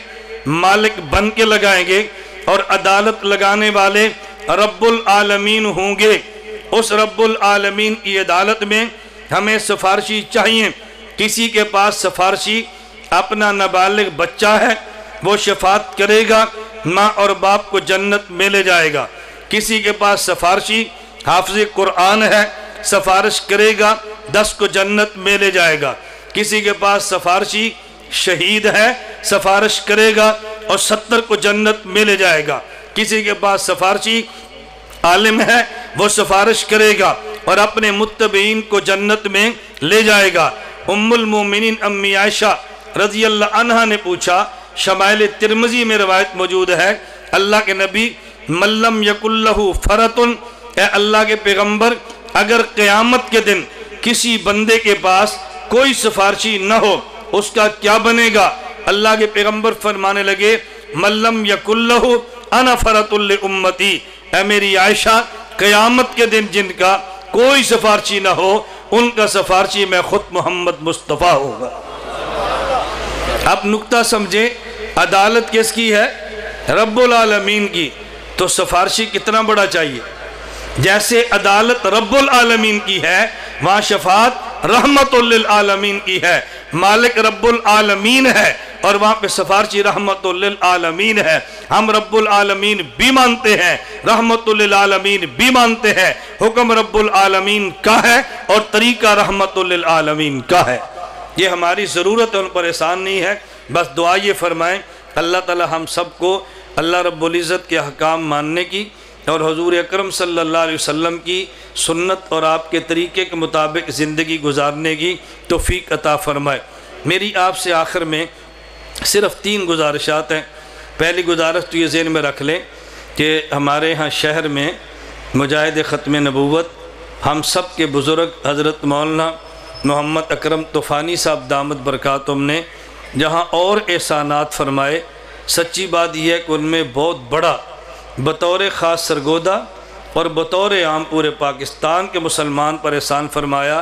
مالک بن کے لگائیں گے، اور عدالت لگانے والے رب العالمین ہوں گے۔ اس رب العالمین کی عدالت میں ہمیں سفارشی چاہیے۔ کسی کے پاس سفارشی اپنا نابالغ بچہ ہے، وہ شفاعت کرے گا، ماں اور باپ کو جنت میں لے جائے گا۔ کسی کے پاس سفارشی حافظ قرآن ہے، سفارش کرے گا، 10 کو جنت میں لے جائے گا۔ کسی کے پاس سفارشی شہید ہے، سفارش کرے گا اور 70 کو جنت میں لے جائے گا۔ کسی کے پاس سفارشی عالم ہے، وہ سفارش کرے گا اور اپنے متبعین کو جنت میں لے جائے گا۔ ام المومنین امی عائشہ رضی اللہ عنہا نے پوچھا، شمائل ترمذی میں روایت موجود ہے، اللہ کے نبی من لم یکن لہ فرۃ، اے اللہ کے پیغمبر، اگر قیامت کے دن کسی بندے کے پاس کوئی سفارشی نہ ہو اس کا کیا بنے گا؟ اللہ کے پیغمبر فرمانے لگے، من لم یکن لہ انا فرۃ لامتی، اے میری عائشہ، قیامت کے دن جن کا کوئی سفارشی نہ ہو ان کا سفارشی میں خود محمد مصطفیٰ ہوگا۔ اب نقطہ سمجھیں، عدالت کس کی ہے؟ رب العالمین کی، تو سفارشی کتنا بڑا چاہیے؟ جیسے عدالت رب العالمین کی ہے، وہاں شفاعت رحمت للعالمین کی ہے، مالک رب العالمین ہے، اور وہاں پہ سفارشی رحمت للعالمین ہے۔ ہم رب العالمین بھی مانتے ہیں، رحمت للعالمین بھی مانتے ہیں، حکم رب العالمین کا ہے اور طریقہ رحمت للعالمین کا ہے۔ یہ ہماری ضرورت ہے، ان پر احسان نہیں ہے۔ بس دعا یہ فرمائیں، اللہ تعالی ہم سب کو اللہ رب العزت کے احکام ماننے کی اور حضور اکرم صلی اللہ علیہ وسلم کی سنت اور آپ کے طریقے کے مطابق زندگی گزارنے کی توفیق عطا فرمائے۔ میری آپ سے آخر میں صرف 3 گزارشات ہیں۔ پہلی گزارش تو یہ ذہن میں رکھ لیں کہ ہمارے ہاں شہر میں مجاہد ختم نبوت ہم سب کے بزرگ حضرت مولانا محمد اکرم طوفانی صاحب دامت برکاتہم نے جہاں اور احسانات فرمائے، سچی بات یہ ہے کہ ان میں بہت بڑا بطور خاص سرگودہ اور بطور عام پورے پاکستان کے مسلمان پر احسان فرمایا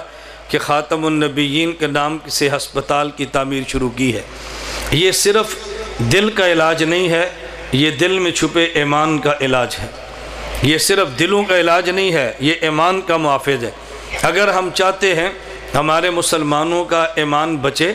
کہ خاتم النبیین کے نام سے ہسپتال کی تعمیر شروع کی ہے۔ یہ صرف دل کا علاج نہیں ہے، یہ دل میں چھپے ایمان کا علاج ہے۔ یہ صرف دلوں کا علاج نہیں ہے، یہ ایمان کا محافظ ہے۔ اگر ہم چاہتے ہیں ہمارے مسلمانوں کا ایمان بچے،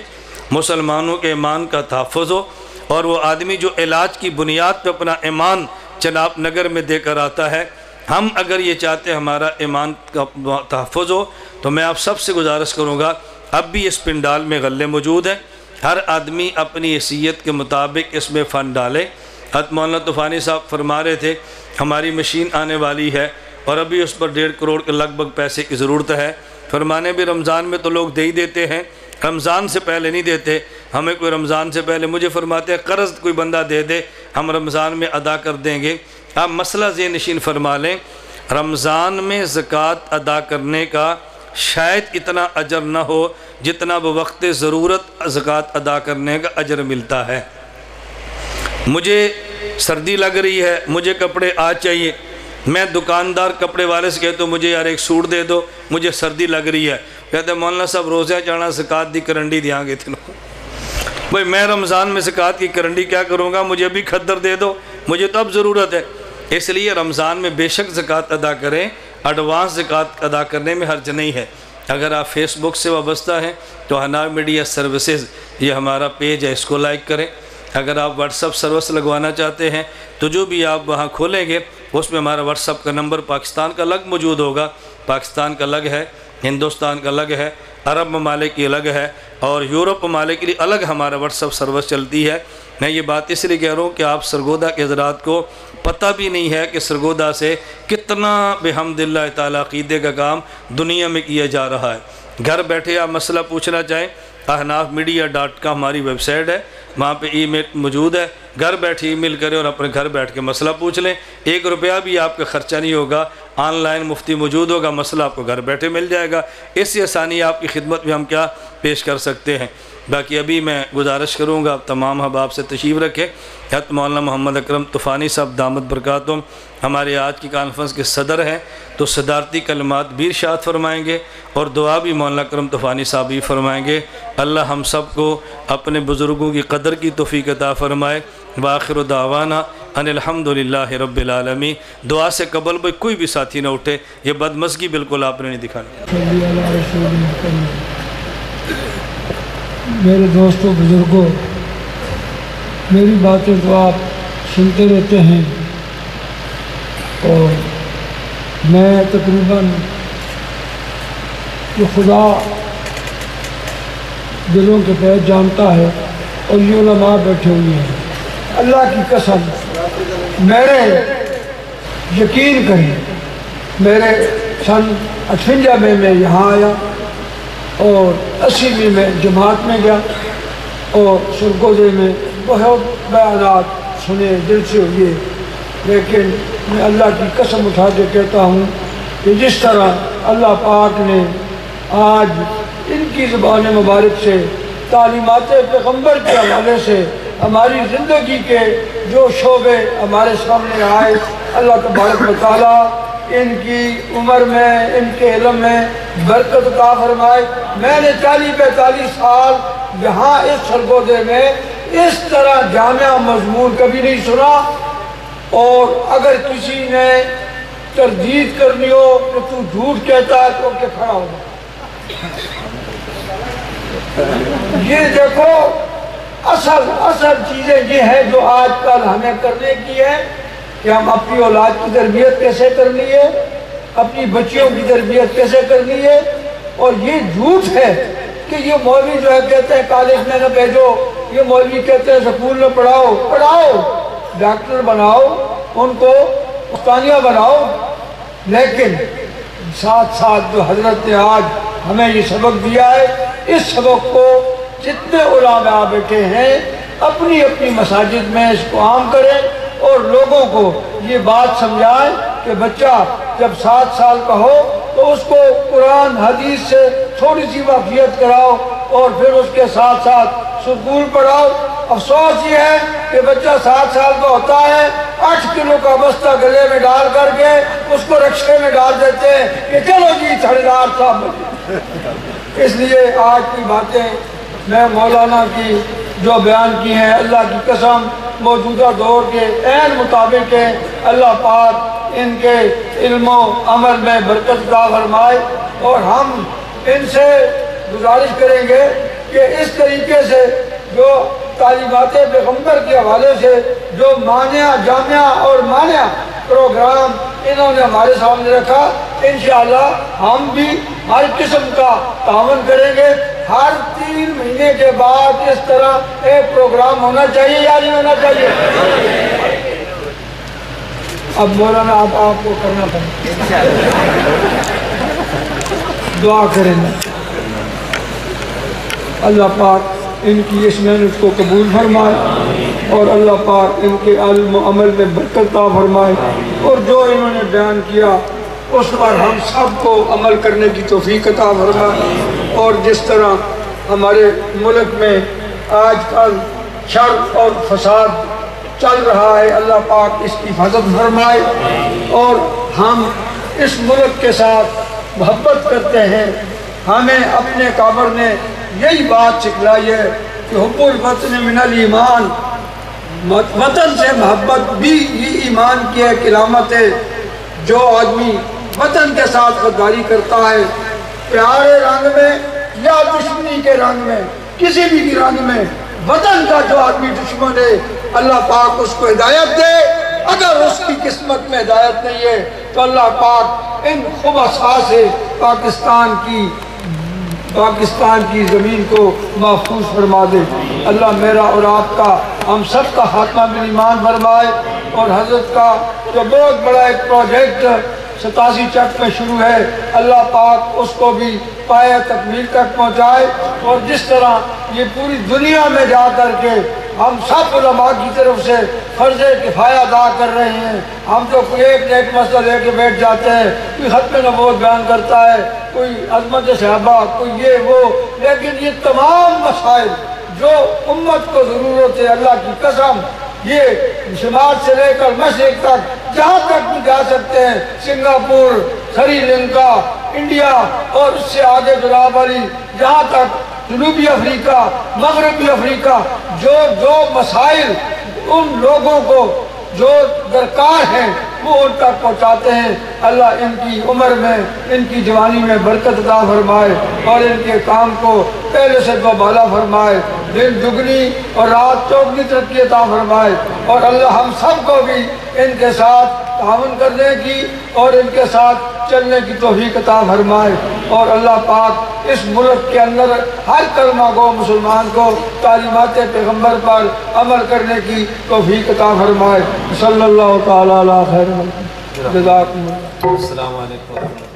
مسلمانوں کے ایمان کا تحفظ ہو، اور وہ آدمی جو علاج کی بنیاد پہ اپنا ایمان چناب نگر میں دے کر آتا ہے، ہم اگر یہ چاہتے ہیں ہمارا ایمان کا تحفظ ہو تو میں آپ سب سے گزارش کروں گا، اب بھی اس پنڈال میں غلے موجود ہیں، ہر آدمی اپنی حیثیت کے مطابق اس میں فنڈ ڈالے۔ حضرت مولانا طوفانی صاحب فرما رہے تھے ہماری مشین آنے والی ہے اور ابھی اس پر 1.5 کروڑ کے لگ بھگ پیسے کی ضرورت ہے۔ فرمانے بھی رمضان میں تو لوگ دے ہی دیتے ہیں، رمضان سے پہلے نہیں دیتے، ہمیں کوئی رمضان سے پہلے، مجھے فرماتے ہیں قرض کوئی بندہ دے دے ہم رمضان میں ادا کر دیں گے۔ آپ مسئلہ ذہن نشین فرما لیں، رمضان میں زکوٰۃ ادا کرنے کا شاید اتنا اجر نہ ہو جتنا بوقت ضرورت زکوٰۃ ادا کرنے کا اجر ملتا ہے۔ مجھے سردی لگ رہی ہے، مجھے کپڑے آج چاہیے، میں دکاندار کپڑے والے سے کہتا ہوں مجھے یار ایک سوٹ دے دو، مجھے سردی لگ رہی ہے، کہتے ہیں مولانا صاحب روزہ چڑھنا زکوٰۃ دی کرنڈی دیاں گے تنوں۔ بھئی میں رمضان میں زکوٰۃ کی کرنڈی کیا کروں گا، مجھے بھی کھدر دے دو، مجھے تو اب ضرورت ہے۔ اس لیے رمضان میں بے شک زکوٰۃ ادا کریں، ایڈوانس زکوٰۃ ادا کرنے میں حرج نہیں ہے۔ اگر آپ فیس بک سے وابستہ ہیں تو حناب میڈیا سروسز یہ ہمارا پیج ہے، اس کو لائک کریں۔ اگر آپ واٹس اپ سروس لگوانا چاہتے ہیں تو جو بھی آپ وہاں کھولیں گے اس میں ہمارا واٹس اپ کا نمبر پاکستان کا الگ موجود ہوگا، پاکستان کا الگ ہے، ہندوستان کا الگ ہے، عرب ممالک کی الگ ہے اور یورپ ممالک کے لیے الگ ہمارا واٹس اپ سروس چلتی ہے۔ میں یہ بات اس لیے کہہ رہا ہوں کہ آپ سرگودا کے حضرات کو پتہ بھی نہیں ہے کہ سرگودا سے کتنا بحمدللہ تعالی عقیدے کا کام دنیا میں کیا جا رہا ہے۔ گھر بیٹھے آپ مسئلہ پوچھنا چاہیں ahnafmedia.com ہماری ویب سائٹ ہے، وہاں پہ ای میل موجود ہے، گھر بیٹھے ای میل کریں اور اپنے گھر بیٹھ کے مسئلہ پوچھ لیں، 1 روپیہ بھی آپ کا خرچہ نہیں ہوگا، آن لائن مفتی موجود ہوگا، مسئلہ آپ کو گھر بیٹھے مل جائے گا۔ اس سے آسانی آپ کی خدمت میں ہم کیا پیش کر سکتے ہیں۔ باقی ابھی میں گزارش کروں گا تمام احباب سے تشریف رکھیں۔ حضرت مولانا محمد اکرم طوفانی صاحب دامت برکاتہم ہمارے آج کی کانفرنس کے صدر ہیں، تو صدارتی کلمات بھی ارشاد فرمائیں گے اور دعا بھی مولانا اکرم طوفانی صاحب بھی فرمائیں گے۔ اللہ ہم سب کو اپنے بزرگوں کی قدر کی توفیق عطا فرمائے۔ وآخر دعوانا ان الحمدللہ رب العالمین۔ دعا سے قبل بھائی کوئی بھی ساتھی نہ اٹھے، یہ بدمزگی بالکل آپ نے نہیں دکھانی۔ میرے دوستوں بزرگوں، میری باتیں تو آپ سنتے رہتے ہیں اور میں تقریباً کہ خدا دلوں کے پیچ جانتا ہے اور یہ علماء بیٹھے ہوئے ہیں، اللہ کی قسم میرے یقین کریں، میرے سن 58 میں یہاں آیا اور 80 میں جماعت میں گیا اور سرگودے میں بہت بیانات سنے، دل سے ہوئے، لیکن میں اللہ کی قسم اٹھا کے کہتا ہوں کہ جس طرح اللہ پاک نے آج ان کی زبان مبارک سے تعلیمات پیغمبر کے حوالے سے ہماری زندگی کے جو شعبے ہمارے سامنے آئے، اللہ تبارک و تعالیٰ ان کی عمر میں، ان کے علم میں برکت عطا فرمائے۔ میں نے 40-45 سال یہاں اس سرگودے میں اس طرح جامعہ مضمون کبھی نہیں سنا، اور اگر کسی نے تردید کرنی ہو کہ تو جھوٹ کہتا ہے تو کہ کھڑا ہو۔ یہ دیکھو اصل چیزیں یہ ہیں جو آج کل ہمیں کرنے کی ہے کہ ہم اپنی اولاد کی تربیت کیسے کرنی ہے، اپنی بچیوں کی تربیت کیسے کرنی ہے۔ اور یہ جھوٹ ہے کہ یہ مولوی جو ہے کہتے ہیں کالج میں نہ بھیجو، یہ مولوی کہتے ہیں سکول میں پڑھاؤ، ڈاکٹر بناؤ، ان کو استانیہ بناؤ، لیکن ساتھ ساتھ جو حضرت نے آج ہمیں یہ سبق دیا ہے، اس سبق کو جتنے علماء بیٹھے ہیں اپنی اپنی مساجد میں اس کو عام کریں اور لوگوں کو یہ بات سمجھائیں کہ بچہ جب 7 سال کا ہو تو اس کو قرآن حدیث سے تھوڑی سی واقفیت کراؤ اور پھر اس کے ساتھ ساتھ سکول پڑھاؤ۔ افسوس یہ ہے کہ بچہ 7 سال کا ہوتا ہے، 8 کلو کا بستہ گلے میں ڈال کر کے اس کو رکشے میں ڈال دیتے ہیں کہ چلو جی تھڑیدار صاحب۔ اس لیے آج کی باتیں میں مولانا کی جو بیان کی ہیں اللہ کی قسم موجودہ دور کے عین مطابق ہیں۔ اللہ پاک ان کے علم و عمل میں برکت عطا فرمائے، اور ہم ان سے گزارش کریں گے کہ اس طریقے سے جو تعلیمات پیغمبر کے حوالے سے جو مانع جامعہ اور مانع پروگرام انہوں نے ہمارے سامنے رکھا. انشاءاللہ ہم بھی ہر قسم کا تعاون کریں گے. ہر 3 مہینے کے بعد اس طرح ایک پروگرام ہونا چاہیے یا نہیں ہونا چاہیے؟ اب مولانا آپ کو کرنا پڑے. دعا کریں گے اللہ پاک ان کی اس محنت کو قبول فرمائے اور اللہ پاک ان کے علم و عمل میں برکت عطا فرمائے اور جو انہوں نے بیان کیا اس پر ہم سب کو عمل کرنے کی توفیق عطا فرمائے. اور جس طرح ہمارے ملک میں آج کل شر اور فساد چل رہا ہے اللہ پاک اس کی حفاظت فرمائے اور ہم اس ملک کے ساتھ محبت کرتے ہیں. ہمیں اپنے کابر نے یہی بات سکھلائی ہے کہ حب الوطن من الایمان، وطن سے محبت بھی یہ ایمان کی ایک علامت ہے. جو آدمی وطن کے ساتھ غداری کرتا ہے پیارے رنگ میں یا دشمنی کے رنگ میں کسی بھی رنگ میں وطن کا جو آدمی دشمن ہے اللہ پاک اس کو ہدایت دے. اگر اس کی قسمت میں ہدایت نہیں ہے تو اللہ پاک ان خبثاء سے پاکستان کی زمین کو محفوظ فرما دے. اللہ میرا اور آپ کا ہم سب کا خاتمہ بالایمان فرمائے اور حضرت کا جو بہت بڑا ایک پروجیکٹ 87 چک میں شروع ہے اللہ پاک اس کو بھی پایہ تکمیل تک پہنچائے. اور جس طرح یہ پوری دنیا میں جا کر کے ہم سب علماء کی طرف سے فرض کفایہ ادا کر رہے ہیں. ہم تو کوئی ایک مسئلہ لے کے بیٹھ جاتے ہیں، کوئی ختم نبوت بیان کرتا ہے، کوئی عظمت صحابہ، کوئی یہ وہ، لیکن یہ تمام مسائل جو امت کو ضرورت ہے اللہ کی قسم یہ شمال سے لے کر مشرق تک جہاں تک بھی جا سکتے ہیں، سنگاپور، سری لنکا، انڈیا اور اس سے آگے جناب علی جہاں تک جنوبی افریقہ، مغربی افریقہ، جو مسائل ان لوگوں کو جو درکار ہیں وہ ان تک پہنچاتے ہیں. اللہ ان کی عمر میں ان کی جوانی میں برکت عطا فرمائے اور ان کے کام کو پہلے سے دوبالا فرمائے. دن دگنی اور رات چوگنی ترقی عطا فرمائے اور اللہ ہم سب کو بھی ان کے ساتھ تعاون کرنے کی اور ان کے ساتھ چلنے کی توفیق عطا فرمائے. اور اللہ پاک اس ملک کے اندر ہر کلمہ گو مسلمان کو تعلیمات پیغمبر پر عمل کرنے کی توفیق عطا فرمائے. صلی اللہ تعالی علی خیر. جزاکم اللہ. السلام علیکم.